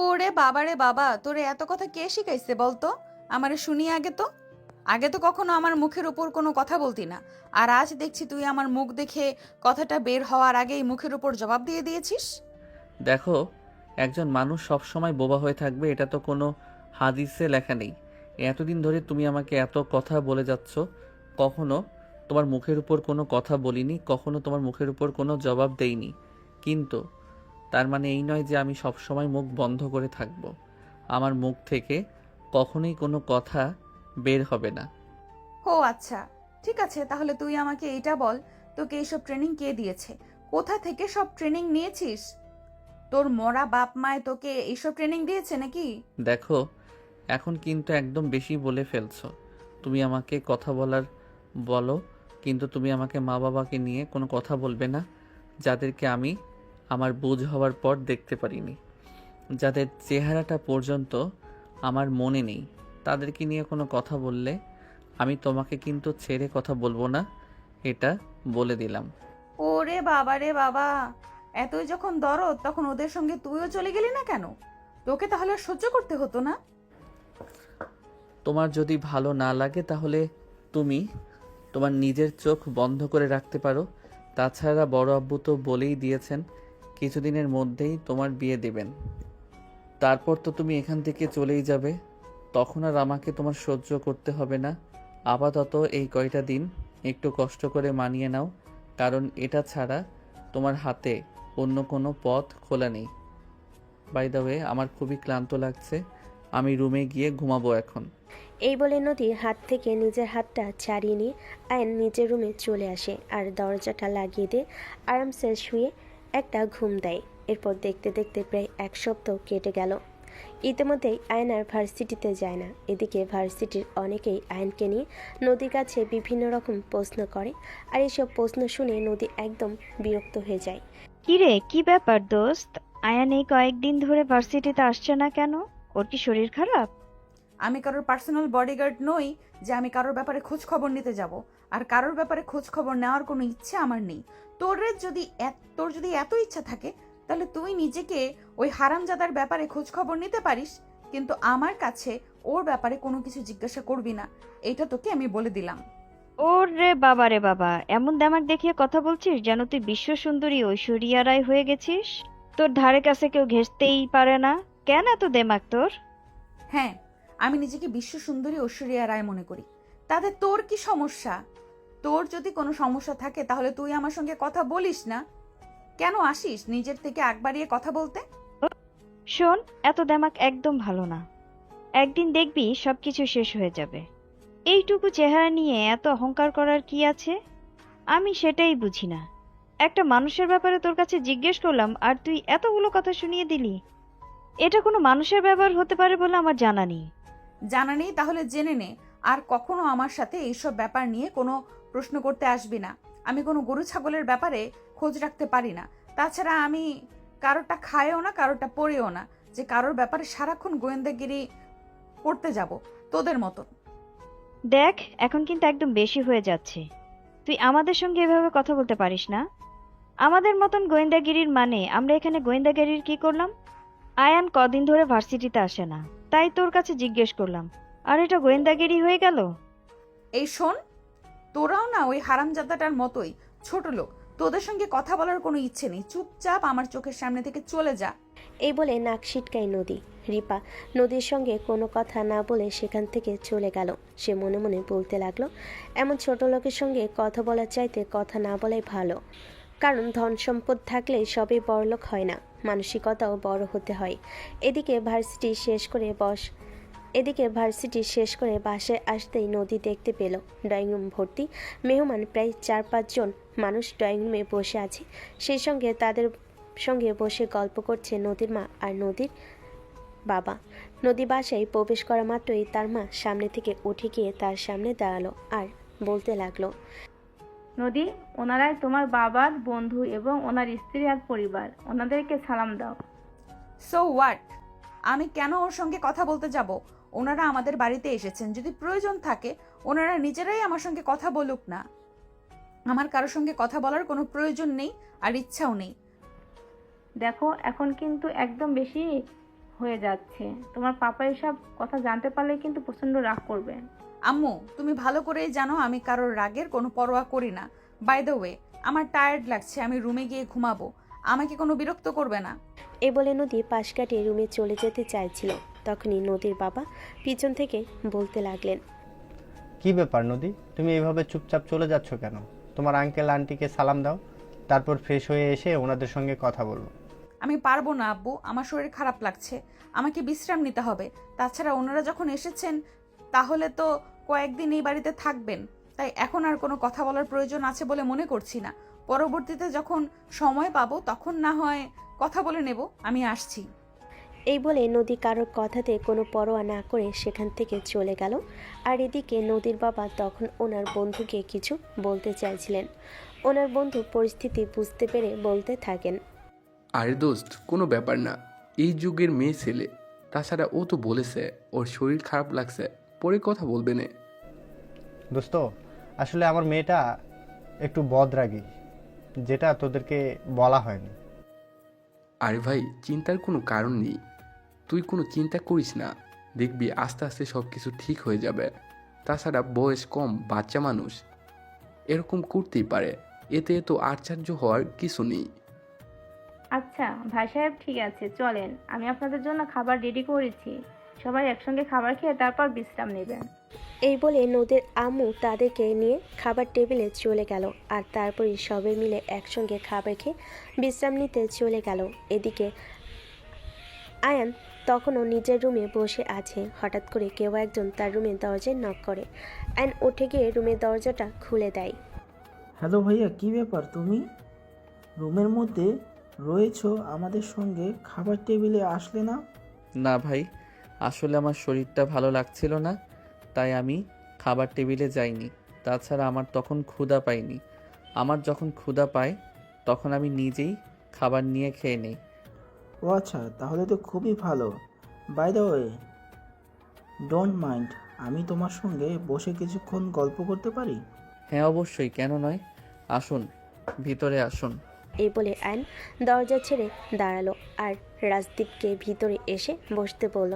ওরে বাবা রে বাবা, তোরে এত কথা কে শিখাইছে বলতো? আমারে শুনি আগে তো। আগে তো কখনো আমার মুখের উপর কোনো কথা বলতি না, আর আজ দেখছি তুই আমার মুখ দেখে কথাটা বের হওয়ার আগেই মুখের উপর জবাব দিয়ে দিয়েছিস। দেখো, একজন মানুষ সবসময় বোবা হয়ে থাকবে এটা তো কোনো হাদিসে লেখা নেই। এতদিন ধরে তুমি আমাকে এত কথা বলে যাচ্ছ, কখনো তোমার মুখের উপর কোনো কথা বলিনি, কখনো তোমার মুখের উপর কোনো জবাব দেইনি। কিন্তু তার মানে এই নয় যে আমি সবসময় মুখ বন্ধ করে থাকব। আমার মুখ থেকে কখনোই কোনো কথা বের হবে না। ও আচ্ছা, ঠিক আছে, তাহলে তুই আমাকে এটা বল, তোকে এইসব ট্রেনিং কে দিয়েছে? কোথা থেকে সব ট্রেনিং নিয়েছিস? তোর মরা বাপ মায় তোকে এইসব ট্রেনিং দিয়েছে নাকি? দেখো, এখন কিন্তু একদম বেশি বলে ফেলছো। তুমি আমাকে কথা বলো, কিন্তু তুমি আমাকে মা বাবাকে নিয়ে কোনো কথা বলবে না, যাদেরকে আমি আমার বুঝ হওয়ার পর দেখতে পারিনি, যাদের চেহারাটা পর্যন্ত আমার মনে নেই। তাদেরকে নিয়ে কোনো কথা বললে আমি তোমাকে কিন্তু ছেড়ে কথা বলবো না, এটা বলে দিলাম। ওরে বাবা রে বাবা, এতই যখন দরদ তখন ওদের সঙ্গে তুইও চলে গেলি না কেন? তোকে তাহলে আর সহ্য করতে হতো না? তোমার যদি ভালো না লাগে তাহলে তুমি তোমার নিজের চোখ বন্ধ করে রাখতে পারো। তাছাড়া বড় আব্বু তো বলেই দিয়েছেন কিছুদিনের মধ্যেই তোমার বিয়ে দেবেন। তারপর তো তুমি এখান থেকে চলেই যাবে, তখন আর আমাকে তোমার সহ্য করতে হবে না। আপাতত এই কয়টা দিন একটু কষ্ট করে মানিয়ে নাও, কারণ এটা ছাড়া তোমার হাতে অন্য কোনো পথ খোলা নেই। বাই দ্য ওয়ে, আমার খুবই ক্লান্ত লাগছে, আমি রুমে গিয়ে ঘুমাবো এখন। এই বলে নদী হাত থেকে নিজের হাতটা ছাড়িয়ে নিয়ে আয়ন নিজের রুমে চলে আসে আর দরজাটা লাগিয়ে দিয়ে আরামসে শুয়ে একটা ঘুম দেয়। এরপর দেখতে দেখতে প্রায় এক সপ্তাহ কেটে গেল। ইতিমধ্যেই আয়ন আর ভার্সিটিতে যায় না। এদিকে ভার্সিটির অনেকেই আয়নকে নিয়ে নদীর কাছে বিভিন্ন রকম প্রশ্ন করে, আর এসব প্রশ্ন শুনে নদী একদম বিরক্ত হয়ে যায়। কিরে, কি ব্যাপার দোস্ত? আয়ান এই কয়েকদিন ধরে ভার্সিটিতে আসছে না কেন? ওর কি শরীর খারাপ? আমি কারোর পার্সোনাল বডিগার্ড নই যে আমি কারোর ব্যাপারে খোঁজ খবর নিতে যাব, আর কারোর ব্যাপারে খোঁজ খবর নেওয়ার কোনো ইচ্ছে আমার নেই। তোর যদি এত ইচ্ছা থাকে তাহলে তুই নিজেকে ওই হারামজাদার ব্যাপারে খোঁজ খবর নিতে পারিস, কিন্তু আমার কাছে ওর ব্যাপারে কোনো কিছু জিজ্ঞাসা করবি না, এটা তোকে আমি বলে দিলাম। ওর রে বাবা, এমন দেমাক দেখিয়ে কথা বলছিস যেন তুই বিশ্ব সুন্দরী ঐশ্বরিয়া রায় হয়ে গেছিস। তোর ধারে কাছে কেউ ঘেঁষতেই পারে না। কেন এত দেমাক তোর? হ্যাঁ, আমি নিজেকে বিশ্ব সুন্দরী ঐশ্বরিয়া রায় মনে করি। তাতে তোর কি সমস্যা? তোর যদি কোনো সমস্যা থাকে তাহলে তুই আমার সঙ্গে কথা বলিস না, কেন আসিস নিজের থেকে আগ বাড়িয়ে কথা বলতে? শোন, এত দেমাক একদম ভালো না। একদিন দেখবি সবকিছু শেষ হয়ে যাবে। এইটুকু চেহারা নিয়ে এত অহংকার করার কি আছে? আমি সেটাই বুঝি না। একটা মানুষের ব্যাপারে তোর কাছে জিজ্ঞেস করলাম আর তুই এতগুলো কথা শুনিয়ে দিলি। এটা কোনো মানুষের ব্যাপার হতে পারে বলে আমার জানা নেই। জানা নেই? তাহলে জেনে নে, আর কখনো আমার সাথে এইসব ব্যাপার নিয়ে কোনো প্রশ্ন করতে আসবি না। আমি কোনো গরু ছাগলের ব্যাপারে খোঁজ রাখতে পারি না। তাছাড়া আমি কারোরটা খায়ও না, কারোরটা পড়েও না যে কারোর ব্যাপারে সারাক্ষণ গোয়েন্দাগিরি করতে যাব তোদের মতন। দেখ, এখন কিন্তু একদম বেশি হয়ে যাচ্ছে। তুই আমাদের সঙ্গে এভাবে কথা বলতে পারিস না। আমাদের মতন গোয়েন্দাগিরির মানে আমরা এখানে গোয়েন্দাগিরির কি করলাম? আয়ান কদিন ধরে ভার্সিটিতে আসে না, তাই তোর কাছে জিজ্ঞেস করলাম, আর এটা গোয়েন্দাগিরি হয়ে গেল? এই শোন, তোরাও না ওই হারামজাদাটার মতোই ছোট লোক, তোদের সঙ্গে কথা বলার কোনো ইচ্ছে নেই, চুপচাপ আমার চোখের সামনে থেকে চলে যা। এই বলে নাক সিটকায় নদী। রিপা নদীর সঙ্গে কোনো কথা না বলে সেখান থেকে চলে গেল। সে মনে মনে বলতে লাগলো, এমন ছোট লোকের সঙ্গে কথা বলার চাইতে কথা না বলাই ভালো। কারণ ধন সম্পদ থাকলে সবই বড়লোক হয় না, মানসিকতাও বড় হতে হয়। এদিকে ভার্সিটি শেষ করে বাসায় আসতেই নদী দেখতে পেল ড্রয়িং রুম ভর্তি মেহমান, প্রায় 4-5 জন মানুষ ড্রয়িং রুমে বসে আছে। সেই সঙ্গে তাদের সঙ্গে বসে গল্প করছে নদীর মা আর নদীর বাবা। নদী বাসায় প্রবেশ করা মাত্রই তার মা সামনে থেকে উঠে গিয়ে তার সামনে দাঁড়ালো আর বলতে লাগলো, নদী, ওনারাই তোমার বাবার বন্ধু এবং ওনার স্ত্রী আর পরিবার, ওনাদেরকে সালাম দাও। So what? আমি কেন ওর সঙ্গে কথা বলতে যাব? ওনারা আমাদের বাড়িতে এসেছেন, যদি প্রয়োজন থাকে ওনারা নিজেরাই আমার সঙ্গে কথা বলুক না। আমার কারোর সঙ্গে কথা বলার কোনো প্রয়োজন নেই আর ইচ্ছাও নেই। দেখো, এখন কিন্তু একদম বেশি হয়ে যাচ্ছে। তোমার পাপা এসব কথা জানতে পারলে কিন্তু প্রচন্ড রাগ করবে। আম্মু, তুমি ভালো করেই জানো আমি কারোর রাগের কোনো পরোয়া করি না। বাই দ্য ওয়ে, আমার টায়ার্ড লাগছে, আমি রুমে গিয়ে ঘুমাবো। আমাকে কোনো বিরক্ত করবে না। এ বলে নদী পাশ কাটিয়ে রুমে চলে যেতে চাইছিল। তখনই নদীর বাবা পিছন থেকে বলতে লাগলেন, কি ব্যাপার নদী, তুমি এভাবে চুপচাপ চলে যাচ্ছ কেন? তোমার আঙ্কেল আন্টিকে সালাম দাও, তারপর ফ্রেশ হয়ে এসে ওনাদের সঙ্গে কথা বলবো। আমি পারবো না আব্বু, আমার শরীর খারাপ লাগছে, আমাকে বিশ্রাম নিতে হবে। তাছাড়া ওনারা যখন এসেছেন তাহলে তো কয়েকদিন এই বাড়িতে থাকবেন, তাই এখন আর কোনো কথা বলার প্রয়োজন আছে বলে মনে করছি না। পরবর্তীতে যখন সময় পাবো তখন না হয় কথা বলে নেব। আমি আসছি। এই বলে নদী কারোর কথাতে কোনো পরোয়া না করে সেখান থেকে চলে গেল। আর এদিকে নদীর বাবা তখন ওনার বন্ধুকে কিছু বলতে চাইছিলেন। ওনার বন্ধু পরিস্থিতি বুঝতে পেরে বলতে থাকেন, আরে দোস্ত, কোনো ব্যাপার না, এই যুগের মেয়ে ছেলে, তাছাড়া ও তো বলেছে ওর শরীর খারাপ লাগছে, পরে কথা বলবে না। দোস্ত, আসলে আমার মেয়েটা একটু বদরাগী, যেটা তোদেরকে বলা হয়নি। আরে ভাই, চিন্তার কোনো কারণ নেই, তুই কোনো চিন্তা করিস না, দেখবি আস্তে আস্তে সব কিছু ঠিক হয়ে যাবে। তাছাড়া বয়স কম, বাচ্চা মানুষ, এরকম করতেই পারে, এতে তো আশ্চর্য হওয়ার কিছু নেই। আচ্ছা ভাই সাহেব, ঠিক আছে, চলেন, আমি আপনাদের জন্য খাবার রেডি করেছি। সবাই একসঙ্গে খাবার খেয়ে তারপর বিশ্রাম নেবেন। এই বলে নদীর আম্মু তাদেরকে নিয়ে খাবার টেবিলে চলে গেল। আর তারপরই সবাই মিলে একসঙ্গে খাবার খেয়ে বিশ্রাম নিতে চলে গেল। এদিকে আয়ান তখনও নিজের রুমে বসে আছে। হঠাৎ করে কেউ একজন তার রুমের দরজায় নক করে। আয়ান উঠে গিয়ে রুমের দরজাটা খুলে দেয়। হ্যালো ভাইয়া, কি ব্যাপার? তুমি রুমের মধ্যে রয়েছো, আমাদের সঙ্গে খাবার টেবিলে আসলে না? না ভাই, আসলে আমার শরীরটা ভালো লাগছিল না, তাই আমি খাবার টেবিলে যাইনি। তাছাড়া আমার তখন ক্ষুধা পাইনি। আমার যখন ক্ষুধা পায় তখন আমি নিজেই খাবার নিয়ে খেয়ে নিই। ও আচ্ছা, তাহলে তো খুবই ভালো। By the way, don't mind, আমি তোমার সঙ্গে বসে কিছুক্ষণ গল্প করতে পারি? হ্যাঁ অবশ্যই, কেন নয়, আসুন, ভিতরে আসুন। এই বলে আয়ন দরজা ছেড়ে দাঁড়ালো আর রাজদীপকে ভিতরে এসে বসতে বলল।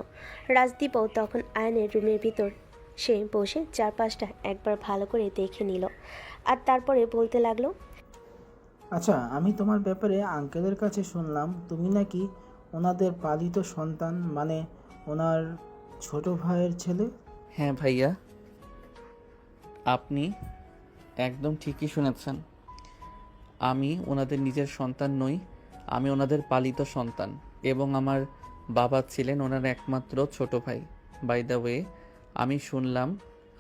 রাজদীপও তখন আয়নের রুমের ভিতর সে বসে চারপাশটা একবার ভালো করে দেখে নিল আর তারপরে বলতে লাগলো, আচ্ছা, আমি তোমার ব্যাপারে আঙ্কেলের কাছে শুনলাম তুমি নাকি ওনাদের পালিত সন্তান, মানে ওনার ছোট ভাইয়ের ছেলে। হ্যাঁ ভাইয়া, আপনি একদম ঠিকই শুনেছেন। আমি ওনাদের নিজের সন্তান নই, আমি ওনাদের পালিত সন্তান এবং আমার বাবা ছিলেন ওনার একমাত্র ছোট ভাই। বাই দ্য ওয়ে, আমি শুনলাম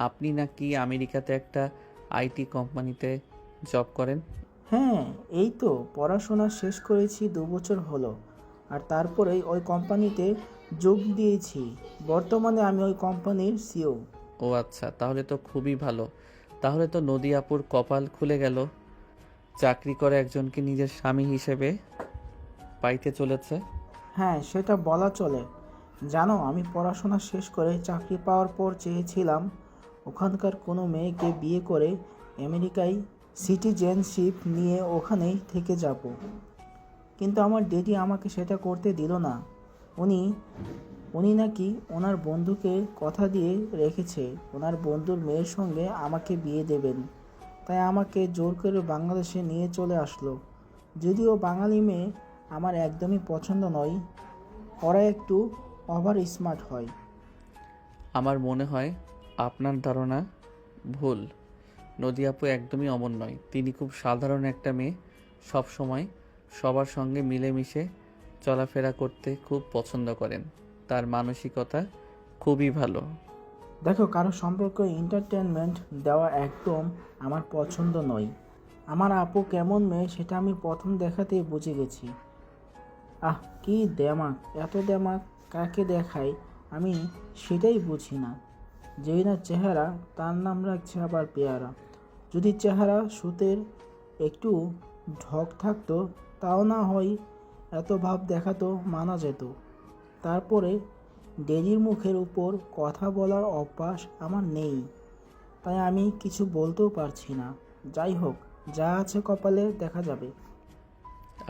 আপনি নাকি আমেরিকাতে একটা আইটি কোম্পানিতে জব করেন। হ্যাঁ, এই তো পড়াশোনা শেষ করেছি 2 বছর হলো, আর তারপরেই ওই কোম্পানিতে যোগ দিয়েছি। বর্তমানে আমি ওই কোম্পানির সিও। ও আচ্ছা, তাহলে তো খুবই ভালো। তাহলে তো নদী আপুর কপাল খুলে গেল, চাকরি করে একজনকে নিজের স্বামী হিসেবে পাইতে চলেছে। হ্যাঁ, সেটা বলা চলে। জানো, আমি পড়াশোনা শেষ করে চাকরি পাওয়ার পর চেয়েছিলাম ওখানকার কোনো মেয়েকে বিয়ে করে আমেরিকায় সিটিজেনশিপ নিয়ে ওখানেই থেকে যাব, কিন্তু আমার ড্যাডি আমাকে সেটা করতে দিল না। উনি নাকি ওনার বন্ধুকে কথা দিয়ে রেখেছে ওনার বন্ধুর মেয়ের সঙ্গে আমাকে বিয়ে দেবেন, তাই আমাকে জোর করে বাংলাদেশে নিয়ে চলে আসলো। যদিও বাঙালি মেয়ে আমার একদমই পছন্দ নয়, ওরা একটু ওভার স্মার্ট হয়। আমার মনে হয় আপনার ধারণা ভুল। নদী আপু একদমই অমন নয়, তিনি খুব সাধারণ একটা মেয়ে, সব সময় সবার সঙ্গে মিলেমিশে চলাফেরা করতে খুব পছন্দ করেন। তার মানসিকতা খুবই ভালো। দেখো, কারো সম্পর্কে এন্টারটেনমেন্ট দেওয়া একদম আমার পছন্দ নয়। আমার আপু কেমন মেয়ে সেটা আমি প্রথম দেখাতেই বুঝে গেছি। আহ, কি দেমাক! এত দেমাক কাকে দেখায় আমি সেটাই বুঝি না। যেই না চেহারা, তার নাম রাখছে আবার পেয়ারা। যদি চেহারা সুতের একটু ঢক থাকতো তাও না হয় এত ভাব দেখাতো, মানা যেত। তারপরে ডেজির মুখের উপর কথা বলার অভ্যাস আমার নেই, তাই আমি কিছু বলতেও পারছি না। যাই হোক, যা আছে কপালে দেখা যাবে।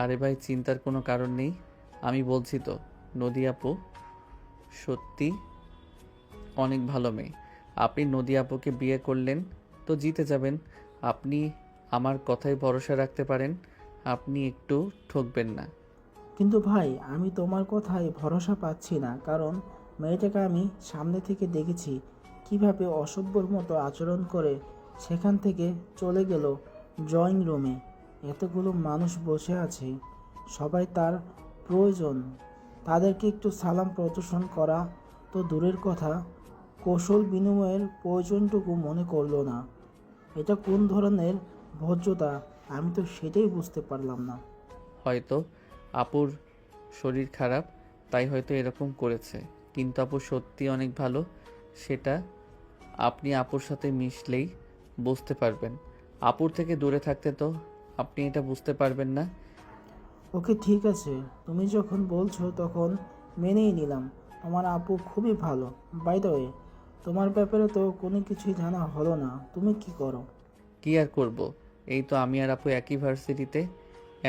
আরে ভাই, চিন্তার কোনো কারণ নেই। আমি বলছি তো, নদী আপু সত্যি অনেক ভালো মেয়ে। আপনি নদী আপুকে বিয়ে করলেন তো জিতে যাবেন। আপনি আমার কথায় ভরসা রাখতে পারেন। আপনি একটু ঠকবেন না। কিন্তু ভাই, আমি তোমার কথায় ভরসা পাচ্ছি না, কারণ মেয়েটাকে আমি সামনে থেকে দেখেছি কিভাবে অসভ্যর মতো আচরণ করে সেখান থেকে চলে গেল ড্রয়িং রুমে। এতগুলো মানুষ বসে আছে, সবাই তার প্রয়োজন, তাদেরকে একটু সালাম প্রদর্শন করা তো দূরের কথা, কৌশল বিনিময়ের প্রয়োজনটুকু মনে করলো না। এটা কোন ধরনের ভদ্রতা, আমি তো সেটাই বুঝতে পারলাম না। হয়তো আপুর শরীর খারাপ, তাই হয়তো এরকম করেছে। কিন্তু আপু সত্যি অনেক ভালো, সেটা আপনি আপুর সাথে মিশলেই বুঝতে পারবেন। আপুর থেকে দূরে থাকতে তো আপনি এটা বুঝতে পারবেন না। ওকে, ঠিক আছে, তুমি যখন বলছো তখন মেনেই নিলাম। তোমার আপু খুবই ভালো। বাই দ্য ওয়ে, তোমার ব্যাপারে তো কোনো কিছুই জানা হলো না, তুমি কি করো? কি আর করব, এই তো আমি আর আপু একই ভার্সিটিতে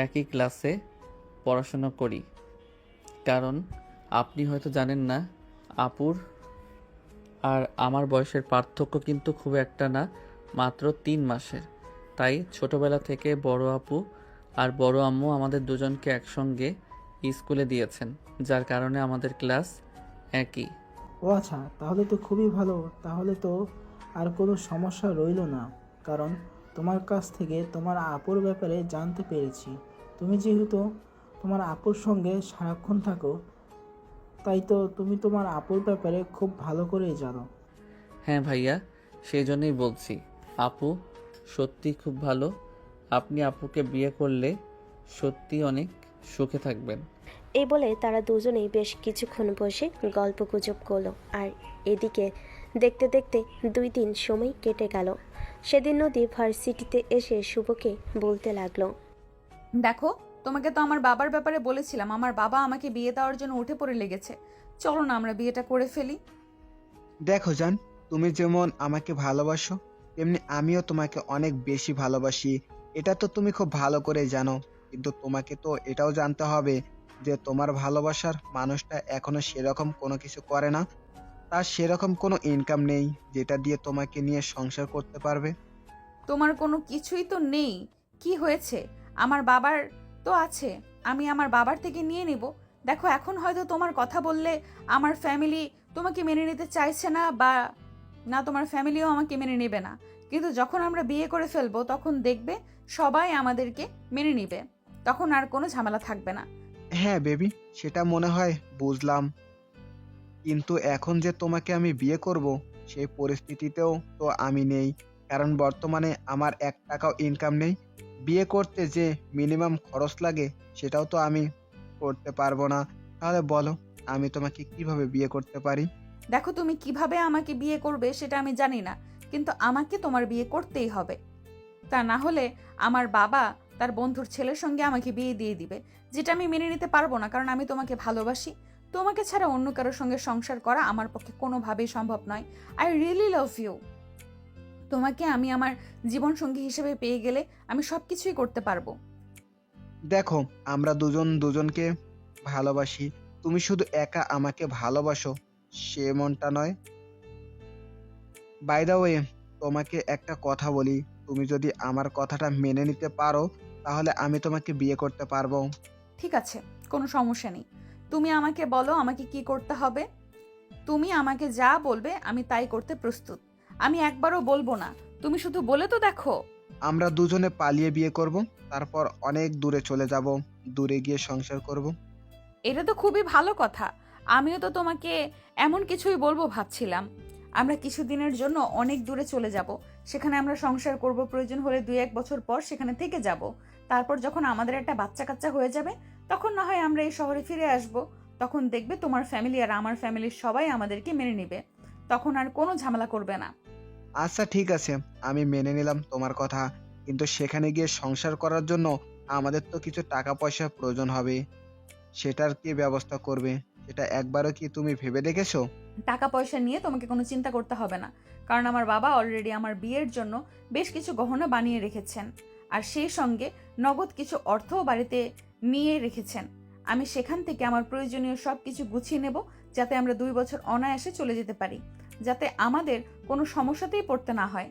একই ক্লাসে পড়াশোনা করি। কারণ আপনি হয়তো জানেন না, আপুর আর আমার বয়সের পার্থক্য কিন্তু খুব একটা না, মাত্র 3 মাসের। তাই ছোটবেলা থেকে বড় আপু আর বড় আম্মু আমাদের দুজনকে একসঙ্গে স্কুলে দিয়েছেন, যার কারণে আমাদের ক্লাস একই। ও আচ্ছা, তাহলে তো খুবই ভালো। তাহলে তো আর কোনো সমস্যা রইলো না, কারণ তোমার কাছ থেকে তোমার আপুর ব্যাপারে জানতে পেরেছি। তুমি যেহেতু তোমার আপুর সঙ্গে সারাক্ষণ থাকো, তাই তো তুমি তোমার আপুর ব্যাপারে খুব ভালো করেই জানো। হ্যাঁ ভাইয়া, সেই জন্যই বলছি, আপু সত্যি খুব ভালো। আপনি আপুকে বিয়ে করলে সত্যি অনেক সুখে থাকবেন। এই বলে তারা দুজনেই বেশ কিছুক্ষণ বসে গল্প গুজব করলো। আর এদিকে দেখতে দেখতে 2 দিন সময় কেটে গেল। সেদিন নদী ভার্সিটিতে এসে শুভকে বলতে লাগলো, দেখো, তোমাকে তো আমার বাবার ব্যাপারে বলেছিলাম, আমার বাবা আমাকে বিয়ে দেওয়ার জন্য উঠে পড়ে লেগেছে। চলো না আমরা বিয়েটা করে ফেলি। দেখো জান, তুমি যেমন আমাকে ভালোবাসো তেমনি আমিও তোমাকে অনেক বেশি ভালোবাসি। এটা তো তুমি খুব ভালো করে জানো। কিন্তু তোমাকে তো এটাও জানতে হবে যে তোমার ভালোবাসার মানুষটা এখনো সেরকম কোনো কিছু করে না, তার সেরকম কোনো ইনকাম নেই যেটা দিয়ে তোমাকে নিয়ে সংসার করতে পারবে। তোমার কোনো কিছুই তো নেই, কি হয়েছে? আমার বাবার তো আছে, আমি আমার বাবার থেকে নিয়ে নিব। দেখো, এখন হয়তো তোমার কথা বললে আমার ফ্যামিলি তোমাকে মেনে নিতে চাইছে না, বা না তোমার ফ্যামিলিও আমাকে মেনে নেবে না। কিন্তু যখন আমরা বিয়ে করে ফেলবো তখন দেখবে সবাই আমাদেরকে মেনে নিবে, তখন আর কোনো ঝামেলা থাকবে না। হ্যাঁ বেবি, সেটা মনে হয় বুঝলাম, কিন্তু এখন যে তোমাকে আমি বিয়ে করব সেই পরিস্থিতিতেও তো আমি নেই। কারণ বর্তমানে আমার 1 টাকাও ইনকাম নেই। বিয়ে করতে যে মিনিমাম খরচ লাগে সেটাও তো আমি করতে পারবো না। তাহলে বলো, আমি তোমাকে কিভাবে বিয়ে করতে পারি? দেখো, তুমি কিভাবে আমাকে বিয়ে করবে সেটা আমি জানি না, কিন্তু আমাকে তোমার বিয়ে করতেই হবে। তা না হলে আমার বাবা তার বন্ধুর ছেলের সঙ্গে আমাকে বিয়ে দিয়ে দিবে, যেটা আমি মেনে নিতে পারবো না। কারণ আমি তোমাকে ভালোবাসি, তোমাকে ছাড়া অন্য কারোর সঙ্গে সংসার করা আমার পক্ষে কোনোভাবেই সম্ভব নয়। I really love you. তোমাকে আমি আমার জীবন সঙ্গী হিসেবে পেয়ে গেলে আমি সবকিছুই করতে পারবো। দেখো, আমরা দুজন দুজনকে ভালোবাসি, তুমি শুধু একা আমাকে ভালোবাসো সে মনটা নয়। বাই দ্য ওয়ে, তোমাকে একটা কথা বলি, তুমি যদি আমার কথাটা মেনে নিতে পারো তাহলে আমি তোমাকে বিয়ে করতে পারবো। ঠিক আছে, কোনো সমস্যা নেই। তুমি আমাকে বলো আমাকে কি করতে হবে। তুমি আমাকে যা বলবে আমি তাই করতে প্রস্তুত। আমি একবারও বলবো না, তুমি শুধু বলে তো দেখো। আমরা দুজনে পালিয়ে বিয়ে করব, তারপর অনেক দূরে চলে যাব, দূরে গিয়ে সংসার করব। এটা তো খুবই ভালো কথা। আমিও তো তোমাকে এমন কিছুই বলবো ভাবছিলাম। আমরা কিছুদিনের জন্য অনেক দূরে চলে যাব, সেখানে আমরা সংসার করব, প্রয়োজন হলে 2-1 বছর পর সেখানে থেকে যাব। তারপর যখন আমাদের একটা বাচ্চা কাচ্চা হয়ে যাবে, তখন না হয় আমরা এই শহরে ফিরে আসব। তখন দেখবে তোমার ফ্যামিলি আর আমার ফ্যামিলির সবাই আমাদেরকে মেনে নেবে, তখন আর কোনো ঝামেলা করবে না। আচ্ছা ঠিক আছে, আমি মেনে নিলাম তোমার কথা, কিন্তু সেখানে গিয়ে সংসার করার জন্য আমাদের তো কিছু টাকা পয়সার প্রয়োজন হবে। সেটার কি ব্যবস্থা করবে? সেটা একবারও কি তুমি ভেবে দেখেছো? টাকা পয়সা নিয়ে তোমাকে কোনো চিন্তা করতে হবে না, কারণ আমার বাবা অলরেডি আমার বিয়ের জন্য বেশ কিছু গহনা বানিয়ে রেখেছেন, আর সেই সঙ্গে নগদ কিছু অর্থও বাড়িতে নিয়ে রেখেছেন। আমি সেখান থেকে আমার প্রয়োজনীয় সব কিছু গুছিয়ে নেব, যাতে আমরা 2 বছর অনায়াসে চলে যেতে পারি, যাতে আমাদের কোনো সমস্যাতেই পড়তে না হয়।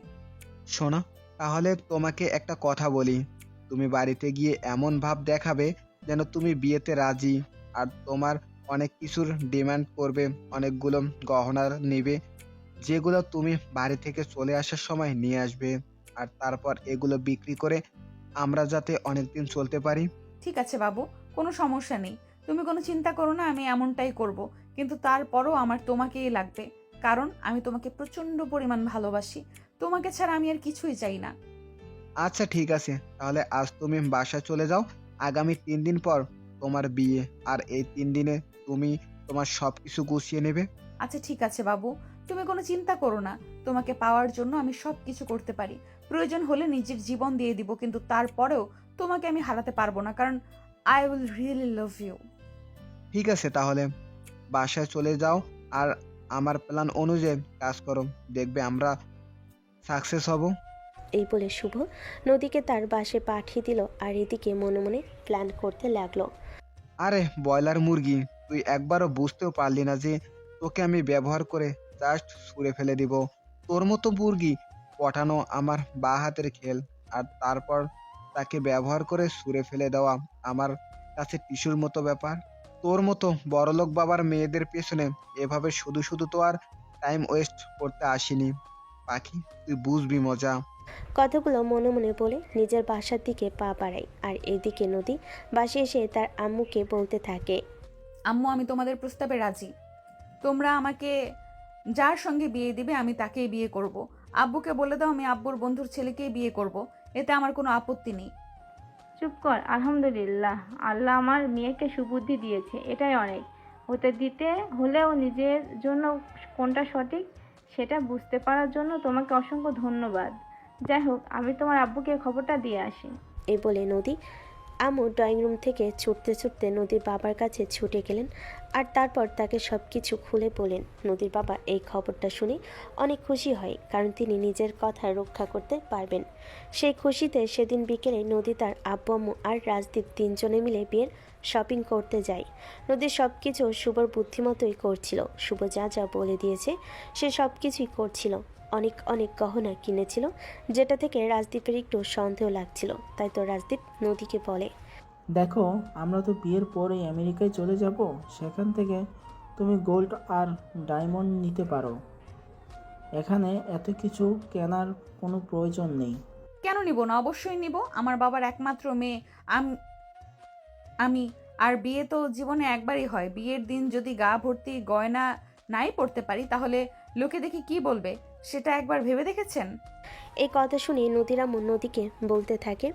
শোনো, তাহলে তোমাকে একটা কথা বলি। তুমি বাড়িতে গিয়ে এমন ভাব দেখাবে যেন তুমি বিয়েতে রাজি, আর তোমার অনেক কিছুর ডিমান্ড করবে, অনেকগুলো গহনা নেবে, যেগুলো তুমি বাড়ি থেকে চলে আসার সময় নিয়ে আসবে। আর তারপর এগুলো বিক্রি করে আমরা যাতে অনেকদিন চলতে পারি। ঠিক আছে বাবু, কোনো সমস্যা নেই, তুমি কোনো চিন্তা করো না, আমি এমনটাই করব। কিন্তু তারপরও আমার তোমাকেই লাগবে, কারণ আমি তোমাকে প্রচন্ড পরিমাণ ভালোবাসি। তোমাকে ছাড়া আমি আর কিছুই চাই না। আচ্ছা ঠিক আছে, তাহলে আজ তুমি বাসা চলে যাও। আগামী 3 দিন পর তোমার বিয়ে, আর এই 3 দিনে তুমি তোমার সবকিছু গুছিয়ে নেবে। আচ্ছা ঠিক আছে বাবু, তুমি কোনো চিন্তা করো না। তোমাকে পাওয়ার জন্য আমি সব কিছু করতে পারি, প্রয়োজন হলে নিজের জীবন দিয়ে দিব, কিন্তু তারপরেও তোমাকে আমি হারাতে পারবো না, কারণ I will really love you. ঠিক আছে, তাহলে বাসায় চলে যাও, আর আমার প্ল্যান অনুযায়ী কাজ করো, দেখবে আমরা সাকসেস হব। এই বলে শুভ নদীকে তার বাসে পাঠিয়ে দিল আর এদিকে মনে মনে প্ল্যান করতে লাগলো। আরে ব্রয়লার মুরগি, তুই একবারও বুঝতেও পারলি না যে তোকে আমি ব্যবহার করে জাস্ট ছুঁড়ে ফেলে দিব। তোর মতো মুরগি পটানো আমার বা হাতের খেল, আর তারপর তাকে ব্যবহার করে ছুঁড়ে ফেলে দেওয়া আমার কাছে টিস্যুর মতো ব্যাপার। তোর মতো বড়লোক বাবার মেয়েদের পেছনে এভাবে শুধু শুধু তো আর টাইম ওয়েস্ট করতে আসিনি পাখি, তুই বুঝবি মজা। কথাগুলো মনে মনে বলে নিজের বাসার দিকে পা বাড়ায় আর এদিকে নদী বাসে এসে তার আম্মুকে বলতে থাকে। আম্মু, আমি তোমাদের প্রস্তাবে রাজি। তোমরা আমাকে যার সঙ্গে বিয়ে দিবে আমি তাকেই বিয়ে করব। আব্বুকে বলে দাও আমি আব্বুর বন্ধুর ছেলেকেই বিয়ে করব, এতে আমার কোনো আপত্তি নেই। চুপ কর। আলহামদুলিল্লাহ, আল্লাহ আমার মেয়েকে সুবুদ্ধি দিয়েছে, এটাই অনেক। হতে দিতে হলেও নিজের জন্য কোনটা সঠিক সেটা বুঝতে পারার জন্য তোমাকে অসংখ্য ধন্যবাদ। যাই হোক, আমি তোমার আব্বুকে খবরটা দিয়ে আসি। এই বলে নদী আম্মু ড্রয়িং রুম থেকে ছুটতে ছুটতে নদীর বাবার কাছে ছুটে গেলেন আর তারপর তাকে সব কিছু খুলে বলেন। নদীর বাবা এই খবরটা শুনে অনেক খুশি হয়, কারণ তিনি নিজের কথা রক্ষা করতে পারবেন। সেই খুশিতে সেদিন বিকেলে নদী তার আব্বু আম্মু আর রাজদীপ 3 জনে মিলে বিয়ের শপিং করতে যায়। নদী সব কিছু শুভর বুদ্ধিমতোই করছিল। শুভ যা যা বলে দিয়েছে সে সব কিছুই করছিল। অনেক অনেক গহনা কিনেছিল, যেটা থেকে রাজদীপের একটু সন্দেহ লাগছিল। তাই তো রাজদীপ নদীকে বলে, দেখো, আমরা তো বিয়ের পরেই আমেরিকায় চলে যাব, সেখান থেকে তুমি গোল্ড আর ডায়মন্ড নিতে পারো। এখানে এত কিছু কেনার কোনো প্রয়োজন নেই। কেন নিব না? অবশ্যই নিব। আমার বাবার একমাত্র মেয়ে আমি, আর বিয়ে তো জীবনে একবারই হয়। বিয়ের দিন যদি গা ভর্তি গয়না নাই পড়তে পারি, তাহলে লোকে দেখে কি বলবে, সেটা একবার ভেবে দেখেছেন? এই কথা শুনে নদীর আম্মু নদীকে বলতে থাকে,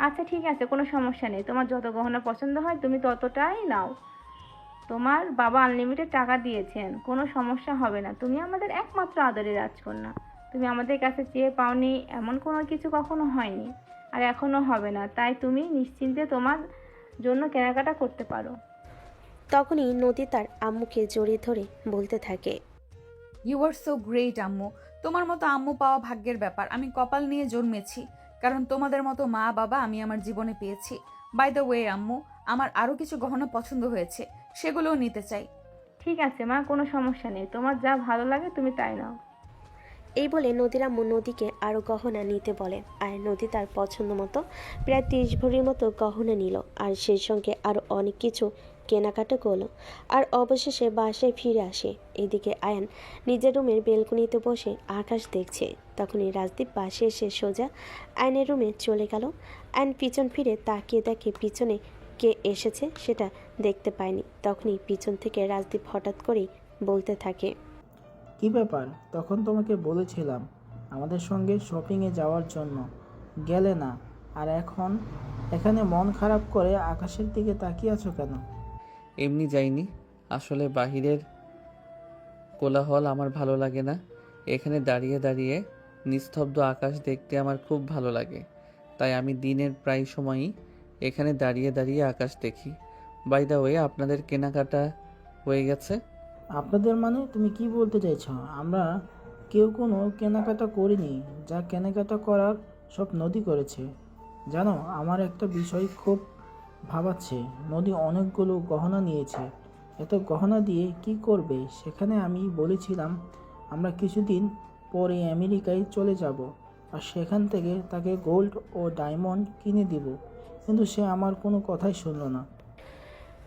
আচ্ছা ঠিক আছে, কোনো সমস্যা নেই। তোমার যত গহনা পছন্দ হয় তুমি ততটাই নাও। তোমার বাবা আনলিমিটেড টাকা দিয়েছেন, কোনো সমস্যা হবে না। তুমি আমাদের একমাত্র আদরের রাজকন্যা। তুমি আমাদের কাছে চেয়ে পাওনি এমন কোনো কিছু কখনো হয়নি, আর এখনো হবে না। তাই তুমি নিশ্চিন্তে তোমার জন্য কেনাকাটা করতে পারো। তখনই নদী তার আম্মুকে জড়িয়ে ধরে বলতে থাকে, ইউ আর সো গ্রেট আম্মু। তোমার মতো আম্মু পাওয়া ভাগ্যের ব্যাপার। আমি কপাল নিয়ে জন্মেছি, কারণ তোমাদের মতো মা বাবা আমি আমার জীবনে পেয়েছি। বাই দ্য ওয়ে আম্মু, আমার আরও কিছু গহনা পছন্দ হয়েছে, সেগুলোও নিতে চাই। ঠিক আছে মা, কোনো সমস্যা নেই। তোমার যা ভালো লাগে তুমি তাই নাও। এই বলে নদীর আম্মু নদীকে আরও গহনা নিতে বলে আর নদী তার পছন্দ মতো প্রায় 30 ভরির মতো গহনা নিল আর সেই সঙ্গে আরও অনেক কিছু কেনাকাটা করলো আর অবশেষে বাসায় ফিরে আসে। এদিকে আয়ান নিজের রুমের বেলকনিতে বসে আকাশ দেখছে। তখনই রাজদীপ পাশে এসে সোজা আয়নের রুমে চলে গেল। আয়ন পিছন ফিরে তাকিয়ে দেখে পিছনে কে এসেছে সেটা দেখতে পায়নি। তখনই পিছন থেকে রাজদীপ হঠাৎ করেই বলতে থাকে, কি ব্যাপার? তখন তোমাকে বলেছিলাম আমাদের সঙ্গে শপিংয়ে যাওয়ার জন্য, গেলে না। আর এখন এখানে মন খারাপ করে আকাশের দিকে তাকিয়ে আছো কেন? এমনি যাইনি, আসলে বাহিরের কোলাহল আমার ভালো লাগে না। এখানে দাঁড়িয়ে দাঁড়িয়ে নিস্তব্ধ আকাশ দেখতে আমার খুব ভালো লাগে, তাই আমি দিনের প্রায় সময়ই এখানে দাঁড়িয়ে দাঁড়িয়ে আকাশ দেখি। বাই দ্য ওয়ে, আপনাদের কেনাকাটা হয়ে গেছে? আপনাদের মানে তুমি কি বলতে চাইছো? আমরা কেউ কোনো কেনাকাটা করিনি। যা কেনাকাটা করার সব নদী করেছে। জানো, আমার একটা বিষয় খুব ভাবাচ্ছে। নদী অনেকগুলো গহনা নিয়েছে। এত গহনা দিয়ে কি করবে? সেখানে আমি বলেছিলাম আমরা কিছুদিন পরে আমেরিকায় চলে যাব আর সেখান থেকে তাকে গোল্ড ও ডায়মন্ড কিনে দিব, কিন্তু সে আমার কোনো কথাই শুনলো না।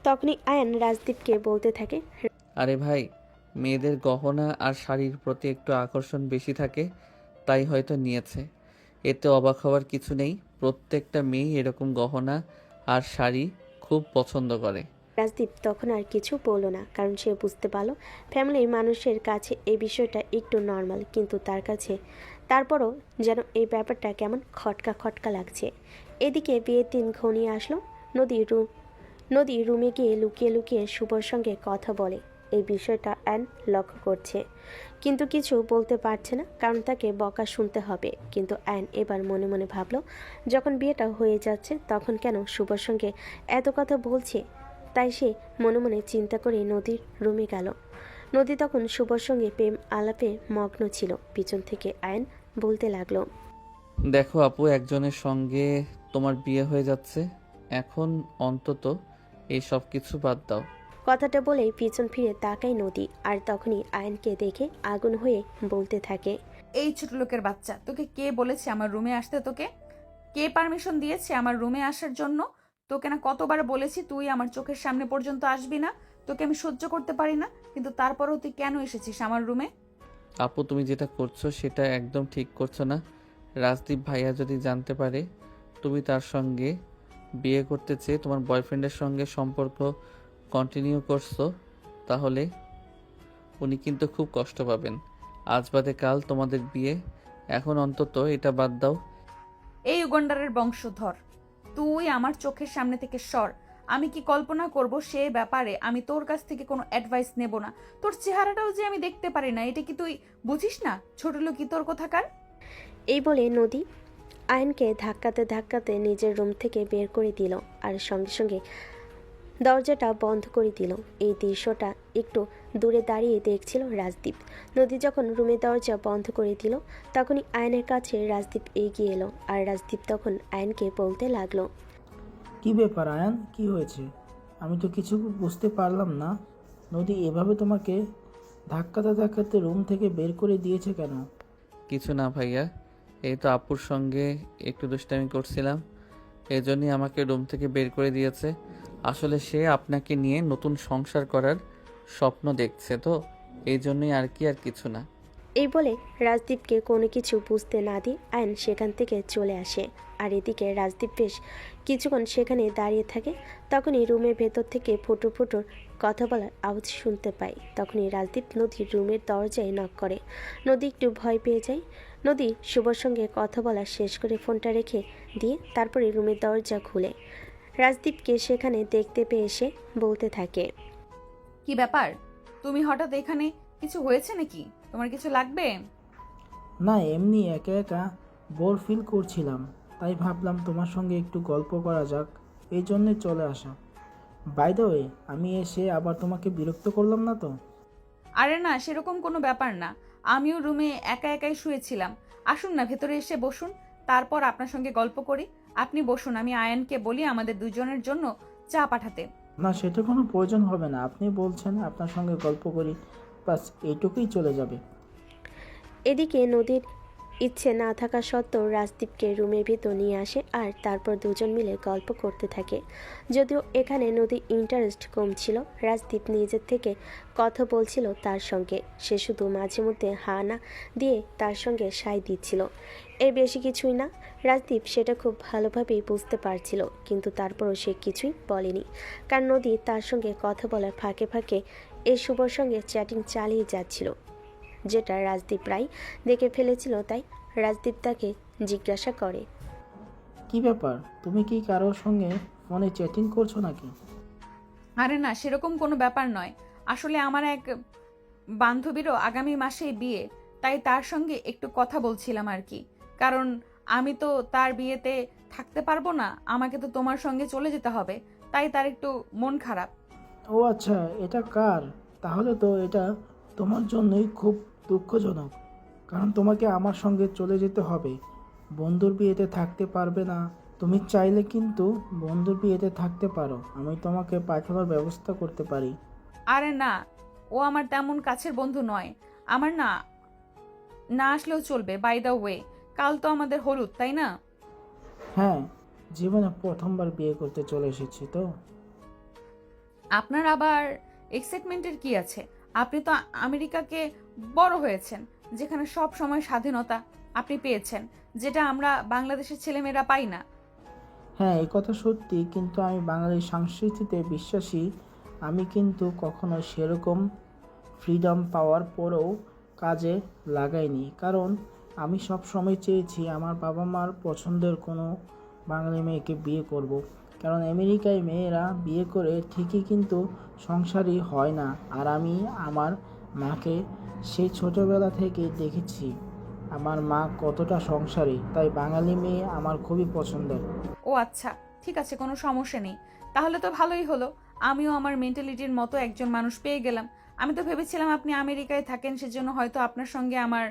তখনই আয়ান রাজদীপকে বলতে থাকে, আরে ভাই, মেয়েদের গহনা আর শাড়ির প্রতি একটু আকর্ষণ বেশি থাকে, তাই হয়তো নিয়েছে। এতে অবাক হওয়ার কিছু নেই। প্রত্যেকটা মেয়ে এরকম গহনা আর শাড়ি খুব পছন্দ করে। রাজদীপ তখন আর কিছু বলল না, কারণ সে বুঝতে পারল ফ্যামিলির মানুষের কাছে এই বিষয়টা একটু নর্মাল, কিন্তু তার কাছে তারপরও যেন এই ব্যাপারটা কেমন খটকা খটকা লাগছে। এদিকে বিয়ের দিন ঘনিয়ে আসলো। নদী রুমে গিয়ে লুকিয়ে লুকিয়ে শুভর সঙ্গে কথা বলে। এই বিষয়টা অ্যান লক্ষ্য করছে, কিন্তু কিছু বলতে পারছে না, কারণ তাকে বকা শুনতে হবে। কিন্তু অ্যান এবার মনে মনে ভাবলো, যখন বিয়েটা হয়ে যাচ্ছে তখন কেন শুভর সঙ্গে এত কথা বলছে। তাই সে মনে মনে চিন্তা করে নদীর রুমে গেল। নদী তখন শুভর সঙ্গে প্রেম আলাপে মগ্ন ছিল। পিছন থেকে আয়ন বলতে লাগলো, দেখো আপু, একজনের সঙ্গে তোমার বিয়ে হয়ে যাচ্ছে, এখন অন্তত এই সব কিছু বাদ দাও। কথাটা বলেই পিছন ফিরে তাকায় নদী, আর তখনই আয়নকে দেখে আগুন হয়ে বলতে থাকে, এই ছোট লোকের বাচ্চা, তোকে কে বলেছে আমার রুমে আসতে? তোকে কে পারমিশন দিয়েছে আমার রুমে আসার জন্য? তোকে না কতবার বলেছি তুই আমার চোখের সামনে পর্যন্ত আসবি না। তোকে আমি সহ্য করতে পারি না, কিন্তু তারপরেও তুই কেন এসেছিস আমার রুমে? আপু, তুমি যেটা করছো সেটা একদম ঠিক করছো না। রাজদীপ ভাইয়া যদি জানতে পারে তুমি তার সঙ্গে বিয়ে করতে চেয়ে তোমার বয়ফ্রেন্ডের সঙ্গে সম্পর্ক কন্টিনিউ করছো, তাহলে উনি কিন্তু খুব কষ্ট পাবেন। আজ বাদে কাল তোমাদের বিয়ে, এখন অন্তত এটা বাদ দাও। এই উগন্ডারের বংশধর, তুই আমার চোখের সামনে থেকে সর। আমি কি কল্পনা করব সে ব্যাপারে আমি তোর কাছ থেকে কোনো অ্যাডভাইস নেব না। তোর চেহারাটাও যে আমি দেখতে পারি না, এটা কি তুই বুঝিস না? ছোট লোকই তোর কোথাকার। এই বলে নদী আয়নকে ধাক্কাতে ধাক্কাতে নিজের রুম থেকে বের করে দিল, আর সঙ্গে সঙ্গে দরজাটা বন্ধ করে দিল। এই দৃশ্যটা একটু দূরে দাঁড়িয়ে দেখছিল রাজদীপ। নদী যখন রুমের দরজা বন্ধ করে দিল, তখনই আয়নের কাছে রাজদীপ এগিয়ে এলো, আর রাজদীপ তখন আয়নকে বলতে লাগলো, কি ব্যাপার আয়ান, কি হয়েছে? আমি তো কিছু বুঝতে পারলাম না। নদী এভাবে তোমাকে ধাক্কাতে ধাক্কাতে রুম থেকে বের করে দিয়েছে কেন? কিছু না ভাইয়া, এই তো আপুর সঙ্গে একটু দুষ্টামি করছিলাম, এই জন্যই আমাকে রুম থেকে বের করে দিয়েছে। আসলে সে আপনাকে নিয়ে নতুন সংসার করার স্বপ্ন দেখছে, তো এই জন্যই আর কি, আর কিছু না। এই বলে রাজদীপকে কোনো কিছু বুঝতে না দিয়ে আয়ন সেখান থেকে চলে আসে। আর এদিকে রাজদীপ বেশ কিছুক্ষণ সেখানে দাঁড়িয়ে থাকে। তখনই রুমের ভেতর থেকে ফুটো ফুটো কথা বলার আওয়াজ শুনতে পায়। তখনই রাজদীপ নদীর রুমের দরজায় নক করে। নদী একটু ভয় পেয়ে যায়। নদী শুভর সঙ্গে কথা বলা শেষ করে ফোনটা রেখে দিয়ে তারপরে রুমের দরজা খুলে রাজদীপকে সেখানে দেখতে পেয়ে এসে বলতে থাকে, কি ব্যাপার, তুমি হঠাৎ এখানে? কিছু হয়েছে নাকি? তোমার কিছু লাগবে? না, এমনি একা একা বোর ফিল করছিলাম, তাই ভাবলাম তোমার সঙ্গে একটু গল্প করা যাক, এই জন্যে চলে আসা। বাই দ্য ওয়ে, আমি এসে আবার তোমাকে বিরক্ত করলাম না তো? আরে না, সেরকম কোনো ব্যাপার না। আমিও রুমে একা একাই শুয়েছিলাম। আসুন না, ভেতরে এসে বসুন, তারপর আপনার সঙ্গে গল্প করি। আপনি বসুন, আমি আয়ানকে বলি আমাদের দুজনের জন্য চা পাঠাতে। না, সেটা কোনো প্রয়োজন হবে না। আপনি বলছেন আপনার সঙ্গে গল্প করি, বাস এইটুকুই চলে যাবে। এদিকে নদীর ইচ্ছে না থাকা সত্ত্বেও রাজদীপকে রুমের ভিতর নিয়ে আসে আর তারপর দুজন মিলে গল্প করতে থাকে। যদিও এখানে নদীর ইন্টারেস্ট কম ছিল, রাজদীপ নিজের থেকে কথা বলছিল তার সঙ্গে। সে শুধু মাঝে মধ্যে হা না দিয়ে তার সঙ্গে সায় দিচ্ছিল, এর বেশি কিছুই না। রাজদীপ সেটা খুব ভালোভাবেই বুঝতে পারছিল, কিন্তু তারপরও সে কিছুই বলেনি, কারণ নদী তার সঙ্গে কথা বলার ফাঁকে ফাঁকে এই শুভর সঙ্গে চ্যাটিং চালিয়ে যাচ্ছিল, যেটা রাজদীপ প্রায় দেখে ফেলেছিল। তাই রাজদীপ তাকে জিজ্ঞাসা করে, কি ব্যাপার, তুমি কি কারোর সঙ্গে ফোনে চ্যাটিং করছো নাকি? আরে না, সেরকম কোনো ব্যাপার নয়। আসলে আমার এক বান্ধবীরও আগামী মাসেই বিয়ে, তাই তার সঙ্গে একটু কথা বলছিলাম আর কি। কারণ আমি তো তার বিয়েতে থাকতে পারবো না, আমাকে তো তোমার সঙ্গে চলে যেতে হবে, তাই তার একটু মন খারাপ। ও আচ্ছা, এটা কার? তাহলে তো এটা তোমার জন্যই খুব দুঃখজনক, কারণ তোমাকে আমার সঙ্গে চলে যেতে হবে। বন্ধুর বিয়েতে থাকতে পারবে না। তুমি চাইলে কিন্তু বন্ধুর বিয়েতে থাকতে পারো, আমি তোমাকে পাঠানোর ব্যবস্থা করতে পারি। আরে না, ও আমার তেমন কাছের বন্ধু নয়। আমার না না আসলেও চলবে। বাই দ্য ওয়ে, কাল তো আমাদের হলুদ, তাই না? হ্যাঁ, জীবনে প্রথমবার বিয়ে করতে চলে এসেছি তো। আপনার আবার এক্সাইটমেন্টের কি আছে? আপনি তো আমেরিকাকে বড় হয়েছেন, যেখানে সব সময় স্বাধীনতা আপনি পেয়েছেন, যেটা আমরা বাংলাদেশের ছেলেমেয়েরা পাই না। হ্যাঁ, এই কথা সত্যি, কিন্তু আমি বাঙালি সংস্কৃতিতে বিশ্বাসী। আমি কিন্তু কখনো সেরকম ফ্রিডম পাওয়ার পরেও কাজে লাগাইনি, কারণ আমি সব সময় চেয়েছি আমার বাবা মার পছন্দের কোনো বাঙালি মেয়েকে বিয়ে করব। কারণ আমেরিকায় মেয়েরা বিয়ে করে ঠিকই, কিন্তু সংসারই হয় না। আর আমি আমার মাকে সেই ছোটোবেলা থেকে দেখেছি আমার মা কতটা সংসারী, তাই বাঙালি মেয়ে আমার খুবই পছন্দের। ও আচ্ছা, ঠিক আছে, কোনো সমস্যা নেই। তাহলে তো ভালোই হলো, আমিও আমার মেন্টালিটির মতো একজন মানুষ পেয়ে গেলাম। আমি তো ভেবেছিলাম আপনি আমেরিকায় থাকেন, সেজন্য হয়তো আপনার সঙ্গে আমার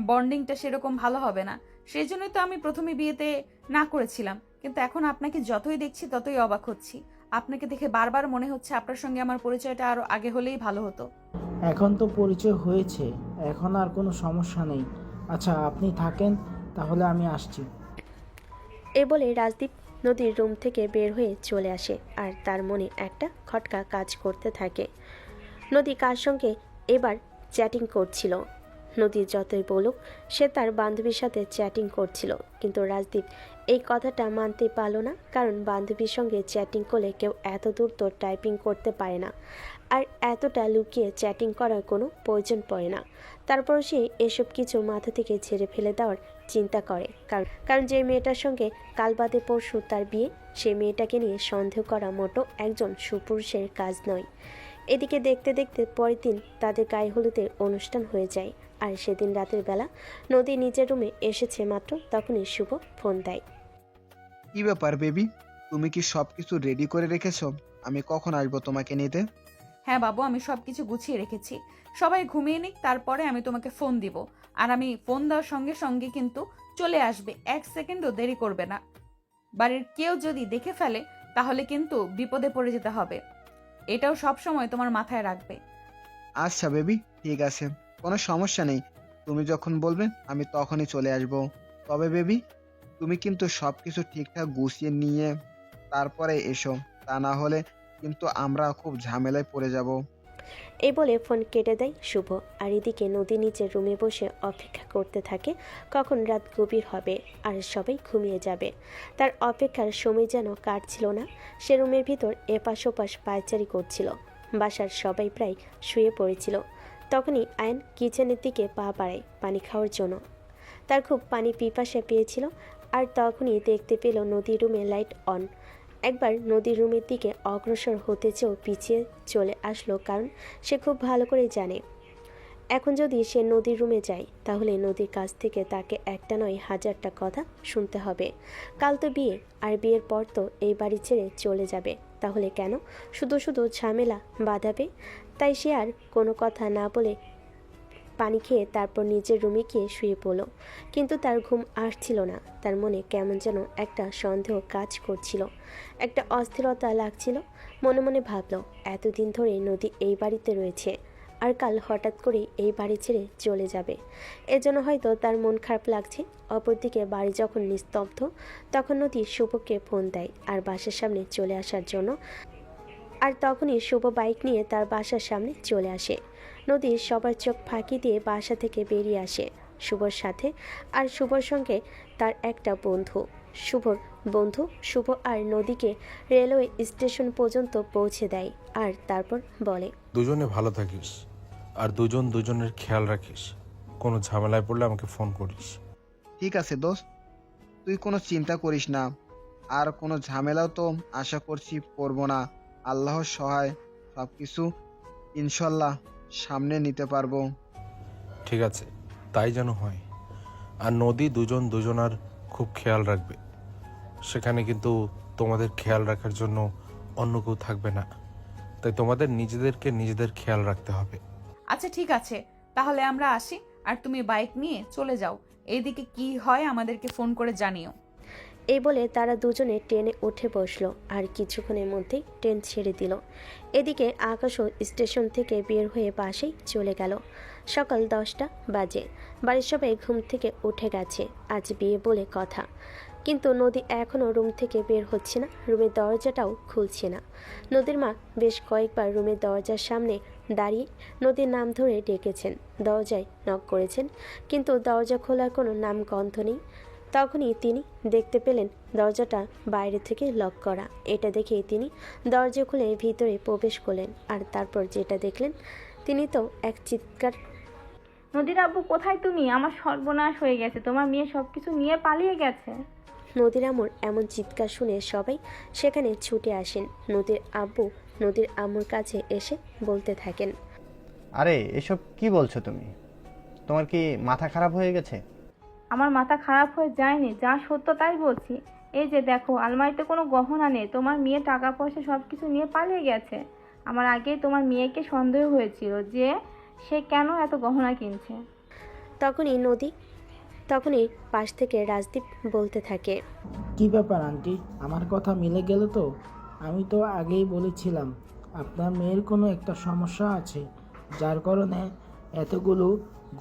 বন্ডিংটা সেরকম ভালো হবে না, সেই জন্যই তো আমি প্রথমে বিয়েতে না করেছিলাম। কিন্তু এখন আপনাকে যতই দেখছি ততই অবাক হচ্ছি। আপনাকে দেখে বারবার মনে হচ্ছে আপনার সঙ্গে আমার পরিচয়টা আরো আগে হলেই ভালো হতো। এখন তো পরিচয় হয়েছে, এখন আর কোনো সমস্যা নেই। আচ্ছা, আপনি থাকেন, তাহলে আমি আসছি। এ বলে রাজদীপ নদীর রুম থেকে বের হয়ে চলে আসে, আর তার মনে একটা খটকা কাজ করতে থাকে। নদী কার সঙ্গে এবার চ্যাটিং করছিল? নদী যতই বলুক সে তার বান্ধবীর সাথে চ্যাটিং করছিল, কিন্তু রাজদীপ এই কথাটা মানতে পারল না, কারণ বান্ধবীর সঙ্গে চ্যাটিং করলে কেউ এত দূর তো টাইপিং করতে পারে না, আর এতটা লুকিয়ে চ্যাটিং করার কোনো প্রয়োজন পড়ে না। তারপর সে এসব কিছু মাথা থেকে ঝেড়ে ফেলে দেওয়ার চিন্তা করে, কারণ যে মেয়েটার সঙ্গে কাল বাদে পরশু তার বিয়ে, সেই মেয়েটাকে নিয়ে সন্দেহ করা মোটো একজন সুপুরুষের কাজ নয়। এদিকে দেখতে দেখতে পরের দিন তাদের গায়ে হলুদের অনুষ্ঠান হয়ে যায়, আর সেদিন রাতের বেলা নদী নিজের রুমে এসেছে মাত্র, তখনই শুভ ফোন দেয়। কি ব্যাপার বেবি, তুমি কি সবকিছু রেডি করে রেখেছো? আমি কখন আসবো তোমাকে নিতে? হ্যাঁ বাবু, আমি সবকিছু গুছিয়ে রেখেছি। সবাই ঘুমিয়ে নিক, তারপরে আমি তোমাকে ফোন দিব। আর আমি ফোন দেওয়ার সঙ্গে সঙ্গে কিন্তু চলে আসবে, 1 সেকেন্ডও দেরি করবে না। বাড়ির কেউ যদি দেখে ফেলে তাহলে কিন্তু বিপদে পড়ে যেতে হবে, এটাও সব সময় তোমার মাথায় রাখবে। আচ্ছা বেবি, ঠিক আছে, কোনো সমস্যা নেই। তুমি যখন বলবে আমি তখনই চলে আসবো। তবে বেবি, তুমি কিন্তু সবকিছু ঠিকঠাক গুছিয়ে নিয়ে তারপরে এসো, তা না হলে কিন্তু আমরা খুব ঝামেলায় পড়ে যাব। এই বলে ফোন কেটে দেয় শুভ, আর এদিকে নদী নিচের রুমে বসে অপেক্ষা করতে থাকে কখন রাত গভীর হবে আর সবাই ঘুমিয়ে যাবে। তার অপেক্ষার সময় যেন কাটছিল না। সে রুমের ভিতর এপাশ ওপাশ পায়চারি করছিল। বাসার সবাই প্রায় শুয়ে পড়েছিল। তখনই আয়ন কিচেনের দিকে পা বাড়ায় পানি খাওয়ার জন্য। তার খুব পানি পিপাসা পেয়েছিল, আর তখনই দেখতে পেল নদীর রুমে লাইট অন। একবার নদীর রুমের দিকে অগ্রসর হতে চেয়েও পিছিয়ে চলে আসলো, কারণ সে খুব ভালো করে জানে এখন যদি সে নদীর রুমে যায় তাহলে নদীর কাছ থেকে তাকে একটা নয় হাজারটা কথা শুনতে হবে। কাল তো বিয়ে, আর বিয়ের পর তো এই বাড়ি ছেড়ে চলে যাবে, তাহলে কেন শুধু শুধু ঝামেলা বাঁধাবে? তাই সে আর কোনো কথা না বলে পানি খেয়ে তারপর নিজের রুমে গিয়ে শুয়ে পড়ল। কিন্তু তার ঘুম আসছিল না। তার মনে কেমন যেন একটা সন্দেহ কাজ করছিল, একটা অস্থিরতা লাগছিল। মনে মনে ভাবল, এতদিন ধরে নদী এই বাড়িতে রয়েছে, আর কাল হঠাৎ করেই এই বাড়ি ছেড়ে চলে যাবে। এজন্য হয়তো তার মন খারাপ লাগছে। অপরদিকে বাড়ি যখন নিস্তব্ধ, তখন নদী শুভকে ফোন দেয় আর বাসার সামনে চলে আসার জন্য। আর তখনই শুভ বাইক নিয়ে তার বাসার সামনে চলে আসে। নদী সবার চোখ ফাঁকি দিয়ে বাসা থেকে বেরিয়ে আসে শুভর সাথে। আর শুভর সঙ্গে তার একটা বন্ধু। শুভর বন্ধু শুভ আর নদীকে রেলওয়ে স্টেশন পর্যন্ত পৌঁছে দেয় আর তারপর বলে, দুজনে ভালো থাকিস আর দুজন দুজনের খেয়াল রাখিস। কোনো ঝামেলায় পড়লে আমাকে ফোন করিস। ঠিক আছে দোস্ত, তুই কোনো চিন্তা করিস না। আর কোনো ঝামেলাও তো আশা করছি পড়বো না। আল্লাহর সহায় সব কিছু ইনশাল্লাহ সামনে নিতে পারবো। ঠিক আছে, তাই যেন হয়। আর নদী দুজন দুজনার খুব খেয়াল রাখবে। সেখানে কিন্তু তোমাদের খেয়াল রাখার জন্য অন্য কেউ থাকবে না, তাই তোমাদের নিজেদেরকে নিজেদের খেয়াল রাখতে হবে। আচ্ছা ঠিক আছে, তাহলে আমরা আসি আর তুমি বাইক নিয়ে চলে যাও। এইদিকে কি হয় আমাদেরকে ফোন করে জানিও। এই বলে তারা দুজনে ট্রেনে উঠে বসলো আর কিছুক্ষণের মধ্যেই ট্রেন ছেড়ে দিল। এদিকে আকাশও স্টেশন থেকে বের হয়ে বাসেই চলে গেল। সকাল 10টা বাজে। বাড়ির সবাই ঘুম থেকে উঠে গেছে। আজ বিয়ে বলে কথা, কিন্তু নদী এখনও রুম থেকে বের হচ্ছে না, রুমের দরজাটাও খুলছে না। নদীর মা বেশ কয়েকবার রুমের দরজার সামনে দাঁড়িয়ে নদীর নাম ধরে ডেকেছেন, দরজায় নক করেছেন, কিন্তু দরজা খোলার কোনো নাম গন্ধ নেই। তখনই তিনি দেখতে পেলেন দরজাটা বাইরে থেকে লক করা। এটা দেখেই তিনি দরজা খুলে ভিতরে প্রবেশ করলেন। আর তারপর যেটা দেখলেন, তিনি তো এক চিৎকার। নদীর আব্বু কোথায় তুমি? আমার সর্বনাশ হয়ে গেছে, তোমার মেয়ে সব কিছু নিয়ে পালিয়ে গেছে। নদীর আম্মুর এমন চিৎকার শুনে সবাই সেখানে ছুটে আসেন। নদীর আব্বু নদীর আম্মুর কাছে এসে বলতে থাকেন, আরে এসব কি বলছো তুমি? তোমার কি মাথা খারাপ হয়ে গেছে? আমার মাথা খারাপ হয়ে যায়নি, যা সত্য তাই বলছি। এই যে দেখো, আলমারিতে কোনো গহনা নেই, তোমার মেয়ে টাকা পয়সা সব কিছু নিয়ে পালিয়ে গেছে। আমার আগেই তোমার মেয়েকে সন্দেহ হয়েছিল যে সে কেন এত গহনা কিনছে। তখনই পাশ থেকে রাজদীপ বলতে থাকে, কি ব্যাপার আন্টি, আমার কথা মিলে গেল তো? আমি তো আগেই বলেছিলাম আপনার মেয়ের কোনো একটা সমস্যা আছে, যার কারণে এতগুলো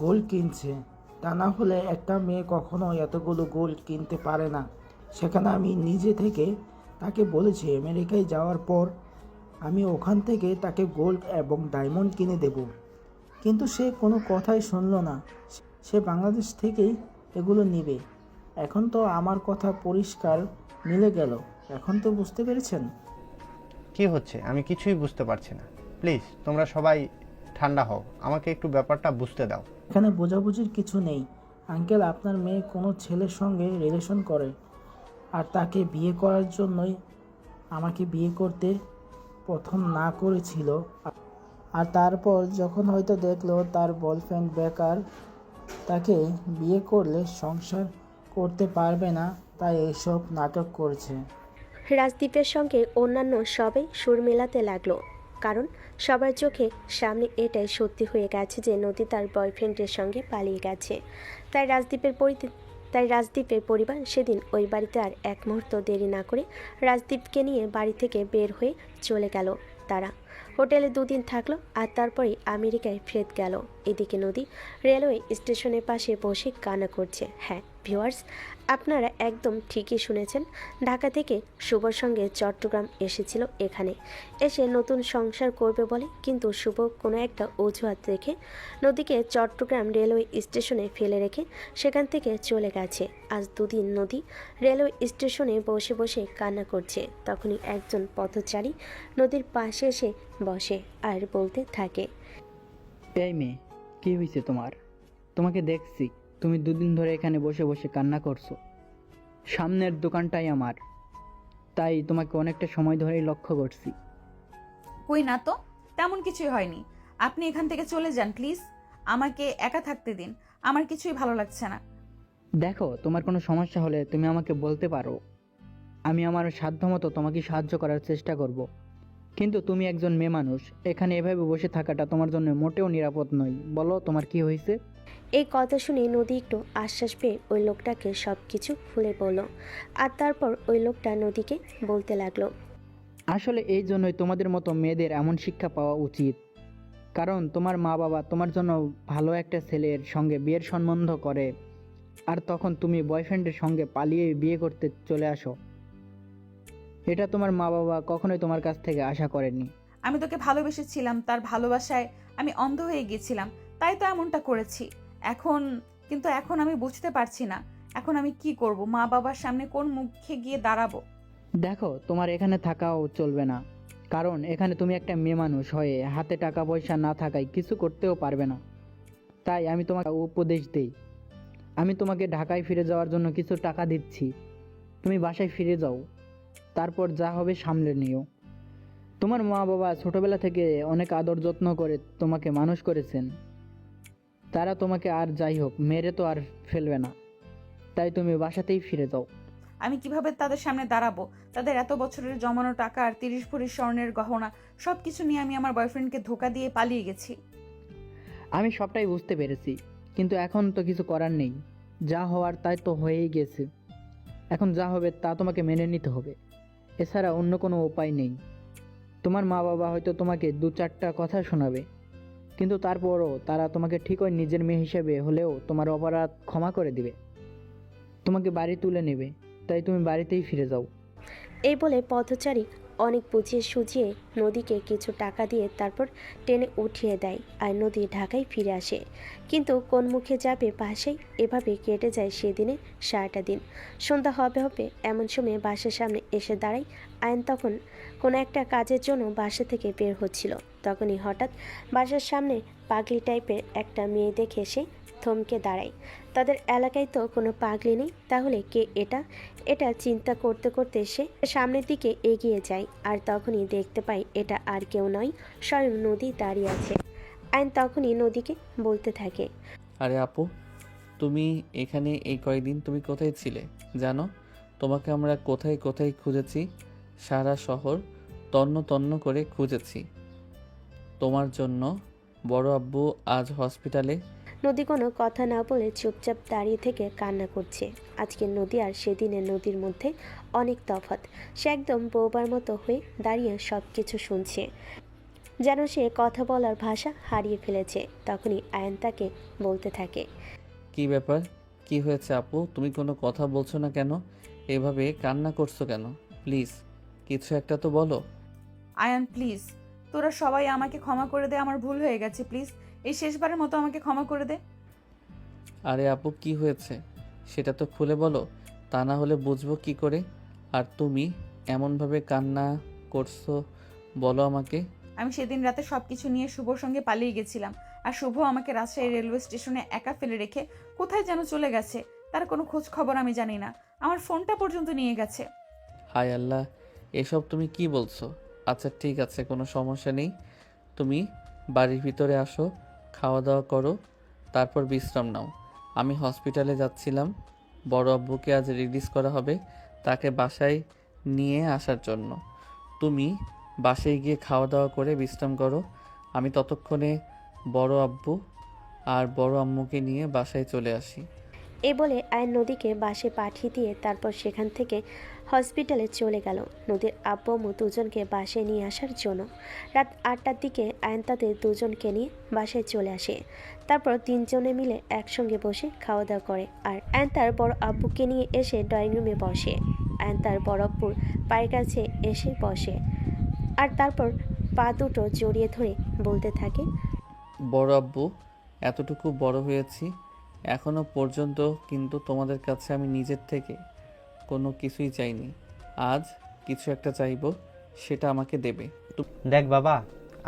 গোল্ড কিনছে। তা না হলে একটা মেয়ে কখনো এতগুলো গোল্ড কিনতে পারে না। সেখানে আমি নিজে থেকে তাকে বলেছি আমেরিকায় যাওয়ার পর আমি ওখান থেকে তাকে গোল্ড এবং ডায়মন্ড কিনে দেব, কিন্তু সে কোনো কথাই শুনলো না। সে বাংলাদেশ থেকেই এগুলো নেবে। এখন তো আমার কথা পরিষ্কার মিলে গেল, এখন তো বুঝতে পেরেছেন? কি হচ্ছে আমি কিছুই বুঝতে পারছি না। প্লিজ তোমরা সবাই ঠান্ডা হও, আমাকে একটু ব্যাপারটা বুঝতে দাও। এখানে বোঝাবুঝির কিছু নেই আঙ্কেল। আপনার মেয়ে কোনো ছেলের সঙ্গে রিলেশন করে, আর তাকে বিয়ে করার জন্যই আমাকে বিয়ে করতে প্রথম না করেছিল। আর তারপর যখন হয়তো দেখলো তার বয়ফ্রেন্ড বেকার, তাকে বিয়ে করলে সংসার করতে পারবে না, তাই এইসব নাটক করছে। রাজদীপের সঙ্গে অন্যান্য সবাই সুর মেলাতে লাগলো, কারণ সবার চোখে সামনে এটাই সত্যি হয়ে গেছে যে নদী তার বয়ফ্রেন্ডের সঙ্গে পালিয়ে গেছে। তাই রাজদীপের পরিবার সেদিন ওই বাড়িতে আর এক মুহূর্ত দেরি না করে রাজদীপকে নিয়ে বাড়ি থেকে বের হয়ে চলে গেল। তারা হোটেলে 2 দিন থাকলো আর তারপরেই আমেরিকায় ফেরত গেল। এদিকে নদী রেলওয়ে স্টেশনের পাশে বসে কান্না করছে। হ্যাঁ ভিউয়ার্স, আপনারা একদম ঠিকই শুনেছেন, ঢাকা থেকে শুভর সঙ্গে চট্টগ্রাম এসেছিল। এখানে এসে নতুন সংসার করবে বলে, কিন্তু শুভ কোনো একটা অজুহাত রেখে নদীকে চট্টগ্রাম রেলওয়ে স্টেশনে ফেলে রেখে সেখান থেকে চলে গেছে। আজ 2 দিন নদী রেলওয়ে স্টেশনে বসে বসে কান্না করছে। তখনই একজন পথচারী নদীর পাশে এসে বসে আর বলতে থাকে, এই মেয়ে, কি হয়েছে তোমার? তোমাকে দেখছি তুমি 2 দিন ধরে এখানে বসে বসে কান্না করছো। সামনের দোকানটাই আমার, তাই তোমাকে অনেকটা সময় ধরেই লক্ষ্য করছি। কই না তো, তেমন কিছুই হয়নি। আপনি এখান থেকে চলে যান প্লিজ, আমাকে একা থাকতে দিন, আমার কিছুই ভালো লাগছে না। দেখো, তোমার কোনো সমস্যা হলে তুমি আমাকে বলতে পারো, আমি আমার সাধ্যমতো তোমাকে সাহায্য করার চেষ্টা করব। কিন্তু তুমি একজন মেয়ে মানুষ, এখানে এভাবে বসে থাকাটা তোমার জন্য মোটেও নিরাপদ নয়। বলো তোমার কি হয়েছে? এই কথা শুনে নদী একটু আশ্বাস পেয়ে ওই লোকটাকে সব কিছু খুলে বলল। আর তারপর ওই লোকটা নদীকে বলতে লাগলো, আসলে এই জন্যই তোমাদের মতো মেয়েদের এমন শিক্ষা পাওয়া উচিত। কারণ তোমার মা বাবা তোমার জন্য ভালো একটা ছেলের সঙ্গে বিয়ের সম্বন্ধ করে, আর তখন তুমি বয়ফ্রেন্ডের সঙ্গে পালিয়ে বিয়ে করতে চলে আসো। এটা তোমার মা বাবা কখনোই তোমার কাছ থেকে আশা করেনি। আমি তোকে ভালোবেসেছিলাম, তার ভালোবাসায় আমি অন্ধ হয়ে গেছিলাম, তাই তো এমনটা করেছি। এখন আমি বুঝতে পারছি না, এখন আমি কি করব? মা বাবার সামনে কোন মুখে গিয়ে দাঁড়াবো? দেখো, তোমার এখানে থাকাও চলবে না, কারণ এখানে তুমি একটা মেয়ে মানুষ হয়ে হাতে টাকা পয়সা না থাকায় কিছু করতেও পারবে না। তাই আমি তোমাকে উপদেশ দেই, আমি তোমাকে ঢাকায় ফিরে যাওয়ার জন্য কিছু টাকা দিচ্ছি, তুমি বাসায় ফিরে যাও, তারপর যা হবে সামলে নিও। তোমার মা বাবা ছোটবেলা থেকে অনেক আদর যত্ন করে তোমাকে মানুষ করেছেন, তারা তোমাকে আর যাই হোক মেরে তো আর ফেলবে না, তাই তুমি বাসাতেই ফিরে যাও। আমি কিভাবে তাদের সামনে দাঁড়াবো? তাদের এত বছরের জমানো টাকা আর 30 ভরি স্বর্ণের গহনা সবকিছু নিয়ে আমি আমার বয়ফ্রেন্ডকে ধোকা দিয়ে পালিয়ে গেছি। আমি সবটাই বুঝতে পেরেছি, কিন্তু এখন তো কিছু করার নেই, যা হওয়ার তাই তো হয়েই গেছে। এখন যা হবে তা তোমাকে মেনে নিতে হবে, এছাড়া অন্য কোনো উপায় নেই। তোমার মা বাবা হয়তো তোমাকে 2-4টা কথা শোনাবে, কিন্তু তারপরও তারা তোমাকে ঠিকই নিজের মেয়ে হিসেবে হলেও তোমার অপরাধ ক্ষমা করে দিবে, তোমাকে বাড়ি তুলে নেবে, তাই তুমি বাড়িতেই ফিরে যাও। এই বলে পথচারী অনেক বুঝিয়ে সুঝিয়ে নদীকে কিছু টাকা দিয়ে তারপর টেনে উঠিয়ে দেয়, আর নদী ঢাকায় ফিরে আসে। কিন্তু কোন মুখে যাবে বাসায়? এভাবে কেটে যায় সেদিনে সারাটা দিন। সন্ধ্যা হবে হবে এমন সময় বাসার সামনে এসে দাঁড়ায় আয়ন। তখন কোনো একটা কাজের জন্য বাসা থেকে বের হচ্ছিল, তখনই হঠাৎ বাসার সামনে পাগলি টাইপের একটা মেয়ে দেখে সে থমকে দাঁড়ায়। তাদের এলাকায় তো কোনো পাগলি নেই, তাহলে কে এটা? এটা চিন্তা করতে করতে সে সামনের দিকে এগিয়ে যায়, আর তখনই দেখতে পাই এটা আর কেউ নয়, স্বয়ং নদী দাঁড়িয়ে আছে। আইন তখনই নদীকে বলতে থাকে, আরে আপু, তুমি এখানে এই কয়েকদিন তুমি কোথায় ছিলে জানো? তোমাকে আমরা কোথায় কোথায় খুঁজেছি, সারা শহর তন্ন তন্ন করে খুঁজেছি তোমার জন্য। বড় আব্বু আজ হসপিটালে। নদী কোনো কথা না বলে চুপচাপ দাঁড়িয়ে থেকে কান্না করছে। আজকে নদী আর সেদিনের নদীর মধ্যে অনেক তফাৎ। সে একদম বোবার মতো হয়ে দাঁড়িয়ে সব কিছু শুনছে, যেন সে কথা বলার ভাষা হারিয়ে ফেলেছে। তখনই আয়ন তাকে বলতে থাকে, কি ব্যাপার, কি হয়েছে আপু? তুমি কোনো কথা বলছো না কেন? এভাবে কান্না করছো কেন? প্লিজ কিছু একটা তো বলো। আয়ান প্লিজ, তোরা সবাই আমাকে ক্ষমা করে দে, আমার ভুল হয়ে গেছে, প্লিজ এই শেষবারের মতো আমাকে ক্ষমা করে দে। আরে আপু, কি হয়েছে সেটা তো খুলে বলো, তা না হলে বুঝবো কি করে। আর তুমি এমনভাবে কান্না করছো, বলো আমাকে। আমি সেদিন রাতে সবকিছু নিয়ে শুভর সঙ্গে পালিয়ে গেছিলাম, আর শুভ আমাকে রাজশাহী রেলওয়ে স্টেশনে একা ফেলে রেখে কোথায় যেন চলে গেছে। তার কোনো খোঁজ খবর আমি জানি না, আমার ফোনটা পর্যন্ত নিয়ে গেছে। হায় আল্লাহ, এসব তুমি কি বলছো? আচ্ছা ঠিক আছে, কোনো সমস্যা নেই, তুমি বাড়ির ভিতরে আসো, খাওয়া দাওয়া করো, তারপর বিশ্রাম নাও। আমি হসপিটালে যাচ্ছিলাম, বড় আব্বুকে আজ রিলিজ করা হবে, তাকে বাসায় নিয়ে আসার জন্য। তুমি বাসায় গিয়ে খাওয়া দাওয়া করে বিশ্রাম করো, আমি ততক্ষণে বড় আব্বু আর বড় আম্মুকে নিয়ে বাসায় চলে আসি। এ বলে আয়ন নদীকে বাসে পাঠিয়ে দিয়ে তারপর সেখান থেকে হসপিটালে চলে গেল নদীর আব্বু আম্মু দুজনকে বাসায় নিয়ে আসার জন্য। রাত 8টার দিকে আয়ন তাদের দুজনকে নিয়ে বাসায় চলে আসে। তারপর তিনজনে মিলে একসঙ্গে বসে খাওয়া দাওয়া করে, আর আয়ন তার বড় আব্বুকে নিয়ে এসে ড্রয়িং রুমে বসে। আয়ন তার বড় আব্বুর পায়ের কাছে এসে বসে, আর তারপর পা দুটো জড়িয়ে ধরে বলতে থাকে, বড় আব্বু, এতটুকু বড় হয়েছি এখনো পর্যন্ত কিন্তু তোমাদের কাছে আমি নিজের থেকে কোনো কিছুই চাইনি। আজ কিছু একটা চাইবো, সেটা আমাকে দেবে। দেখ বাবা,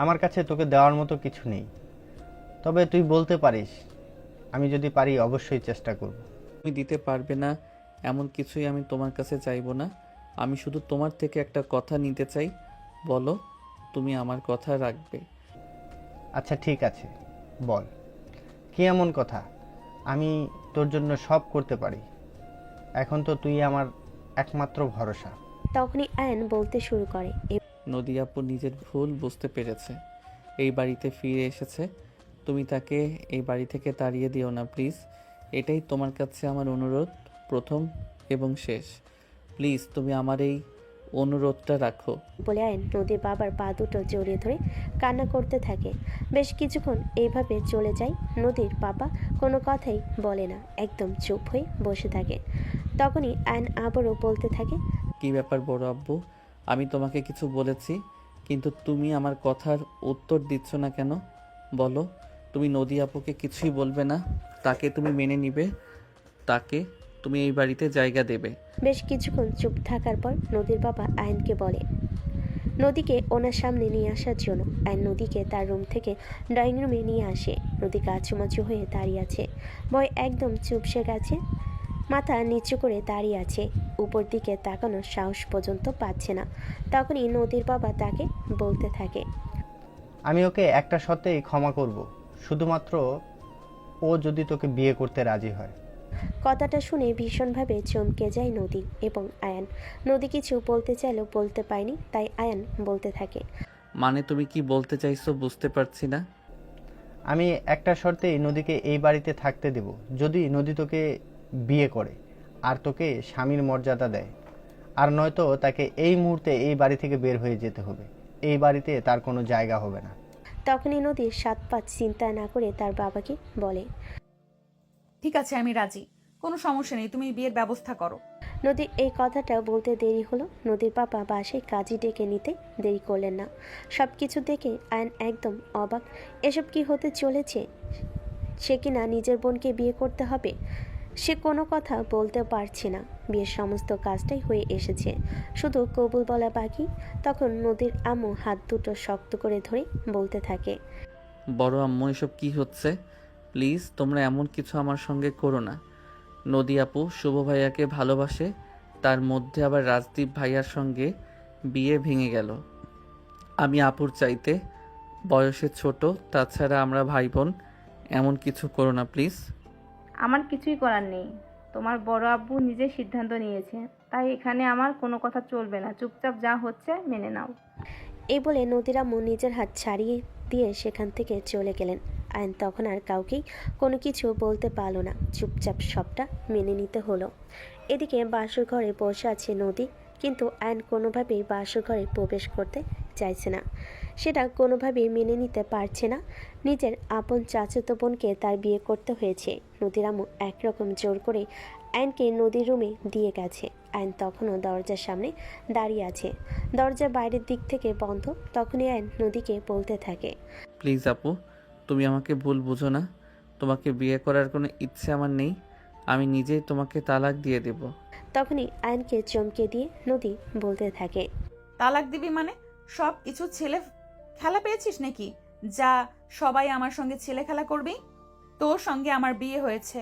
আমার কাছে তোকে দেওয়ার মতো কিছু নেই, তবে তুই বলতে পারিস, আমি যদি পারি অবশ্যই চেষ্টা করব। তুমি দিতে পারবে না এমন কিছুই আমি তোমার কাছে চাইবো না, আমি শুধু তোমার থেকে একটা কথা নিতে চাই, বলো তুমি আমার কথা রাখবে। আচ্ছা ঠিক আছে, বল কি এমন কথা? আমি তোর জন্য সব করতে পারি, এখন তো তুই আমার একমাত্র ভরসা। তখনই আয়ন বলতে শুরু করে, নদী আপু নিজের ভুল বুঝতে পেরেছে, এই বাড়িতে ফিরে এসেছে, তুমি তাকে এই বাড়ি থেকে তাড়িয়ে দিও না প্লিজ, এটাই তোমার কাছে আমার অনুরোধ, প্রথম এবং শেষ। প্লিজ তুমি আমার এই অনুরোধটা রাখো। বলে আয়ন নদীর বাবার পা দুটো জড়িয়ে ধরে কান্না করতে থাকে। বেশ কিছুক্ষণ এইভাবে চলে যায়। নদীর বাবা কোনো কথাই বলে না, একদম চুপ হয়ে বসে থাকে। তখনই আয়ন আবারও বলতে থাকে, কি ব্যাপার বড় আব্বু, আমি তোমাকে কিছু বলেছি কিন্তু তুমি আমার কথার উত্তর দিচ্ছ না কেন? বলো, তুমি নদী আপুকে কিছুই বলবে না? তাকে তুমি মেনে নিবে? তাকে তুমি এই বাড়িতে জায়গা দেবে? বেশ কিছুক্ষণ চুপ থাকার পর নদীর বাবা আয়নকে বলে নদীকে ওনার সামনে নিয়ে আসার জন্য। আয়ন নদীকে তার রুম থেকে ড্রয়িং রুমে নিয়ে আসে। নদী কাচুমাচু হয়ে দাঁড়িয়ে আছে, ভয় একদম চুপসে গেছে, মাথা নিচু করে দাঁড়িয়ে আছে, উপর দিকে তাকানোর সাহস পর্যন্ত পাচ্ছে না। তখনই নদীর বাবা তাকে বলতে থাকে, আমি ওকে একটা শর্তেই ক্ষমা করব, শুধুমাত্র ও যদি তোকে বিয়ে করতে রাজি হয়। কথাটা শুনে ভীষণভাবে চমকে যায় নদী এবং আয়ান। নদী কিছু বলতে চাইলেও বলতে পায়নি, তাই আয়ান বলতে থাকে, মানে তুমি কি বলতে চাইছো বুঝতে পারছি না। আমি একটা শর্তেই নদীকে এই বাড়িতে থাকতে দেব, যদি নদী তোকে বিয়ে করে আর তোকে স্বামীর মর্যাদা দেয়, আর নয়তো তাকে এই মুহূর্তে এই বাড়ি থেকে বের হয়ে যেতে হবে। এই বাড়িতে তার কোনো জায়গা হবে না। তখনই নদীর সাত পাঁচ চিন্তা না করে তার বাবাকে বলে, ঠিক আছে, আমি রাজি, কোনো সমস্যা নেই, তুমি বিয়ের ব্যবস্থা করো। নদীর এই কথাটা বলতে দেরি হলো। নদীর বাবা বাসায় কাজী ডেকে নিতে দেরি করলেন না। সব কিছু দেখে আয়ন একদম অবাক। এসব কি হতে চলেছে? সে কিনা নিজের বোনকে বিয়ে করতে হবে। সে কোনো কথা বলতে পারছে না। বিয়ের সমস্ত কাজটাই হয়ে এসেছে, শুধু কবুল বলা বাকি। তখন নদীর আম্মু হাত দুটো শক্ত করে ধরে বলতে থাকে, বড় আম্মু, এসব কি হচ্ছে? প্লিজ তোমরা এমন কিছু আমার সঙ্গে করো না। নদী আপু শুভ ভাইয়াকে ভালোবাসে, তার মধ্যে আবার রাজদীপ ভাইয়ার সঙ্গে বিয়ে ভেঙে গেল। আমি আপুর চাইতে বয়সে ছোট, তাছাড়া আমরা ভাই বোন, এমন কিছু করো না প্লিজ। আমার কিছুই করার নেই, তোমার বড় আব্বু নিজে সিদ্ধান্ত নিয়েছে, তাই এখানে আমার কোনো কথা চলবে না। চুপচাপ যা হচ্ছে মেনে নাও। এই বলে নদীর আম্মু নিজের হাত ছাড়িয়ে দিয়ে সেখান থেকে চলে গেলেন। আয়ন তখন আর কাউকেই কোনো কিছু বলতে পারল না, চুপচাপ সবটা মেনে নিতে হলো। এদিকে বাসর ঘরে বসে আছে নদী, কিন্তু আয়ন কোনোভাবেই বাসর ঘরে প্রবেশ করতে চাইছে না। সেটা কোনোভাবেই মেনে নিতে পারছে না। নিজের আপন চাচাতো বোনকে তার বিয়ে করতে হয়েছে। নদীর আম্মু একরকম জোর করে আয়নকে নদীর রুমে দিয়ে গেছে। আয়ন তখনও দরজার সামনে দাঁড়িয়ে আছে, দরজা বাইরের দিক থেকে বন্ধ। তখনই আয়ন নদীকে বলতে থাকে, প্লিজ আপু, তুমি আমাকে ভুল বুঝো না। তোমাকে বিয়ে করার কোনো ইচ্ছে আমার নেই। আমি নিজেই তোমাকে তালাক দিয়ে দেব। তখনই আয়নকে চমকে দিয়ে নদী বলতে থাকে, তালাক দিবি মানে? সব কিছু ছেলে খেলা পেয়েছিস নাকি? যা, সবাই আমার সঙ্গে ছেলে খেলা করবি? তোর সঙ্গে আমার বিয়ে হয়েছে,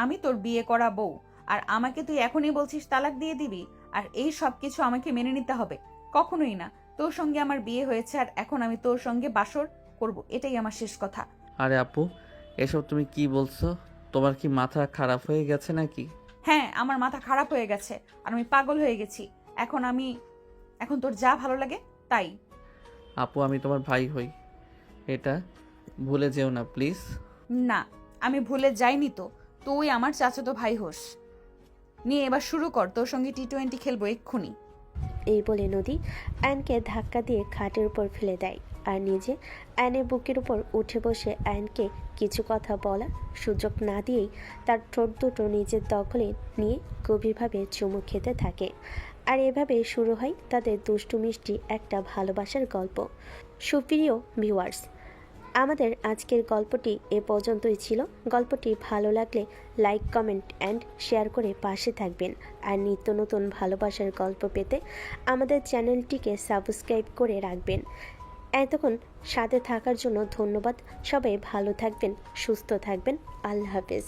আমি তোর বিয়ে করা বউ, আর আমাকে তুই এখনই বলছিস তালাক দিয়ে দিবি? আর এই সব কিছু আমাকে মেনে নিতে হবে? কখনোই না। তোর সঙ্গে আমার বিয়ে হয়েছে, আর এখন আমি তোর সঙ্গে বাসর করব, এটাই আমার শেষ কথা। আরে আপু, এসব তুমি কি বলছো? তোমার কি মাথা খারাপ হয়ে গেছে নাকি? হ্যাঁ, আমার মাথা খারাপ হয়ে গেছে, আর আমি পাগল হয়ে গেছি। এখন তোর যা ভালো লাগে তাই। আপু, আমি তোমার ভাই হই, এটা ভুলে যেও না প্লিজ। না, আমি ভুলে যাইনি তো। তুই আমার চাচাতো ভাই হোস। নিয়ে এবার শুরু কর, তোর সঙ্গে টি-20 খেলবো এক্ষুনি। এই বলে নদী আয়নকে ধাক্কা দিয়ে খাটের উপর ফেলে দেয়, আর নিজে আয়নের বুকের উপর উঠে বসে আয়নকে কিছু কথা বলার সুযোগ না দিয়েই তার ঠোঁট দুটো নিজের দখলে নিয়ে গভীরভাবে চুমু খেতে থাকে। আর এভাবে শুরু হয় তাদের দুষ্টু মিষ্টি একটা ভালোবাসার গল্প। সুপ্রিয় ভিউয়ার্স, আমাদের আজকের গল্পটি এ পর্যন্তই ছিল। গল্পটি ভালো লাগলে লাইক, কমেন্ট অ্যান্ড শেয়ার করে পাশে থাকবেন। আর নিত্য নতুন ভালোবাসার গল্প পেতে আমাদের চ্যানেলটিকে সাবস্ক্রাইব করে রাখবেন। এতক্ষণ সাথে থাকার জন্য ধন্যবাদ। সবাই ভালো থাকবেন, সুস্থ থাকবেন। আল্লাহ হাফেজ।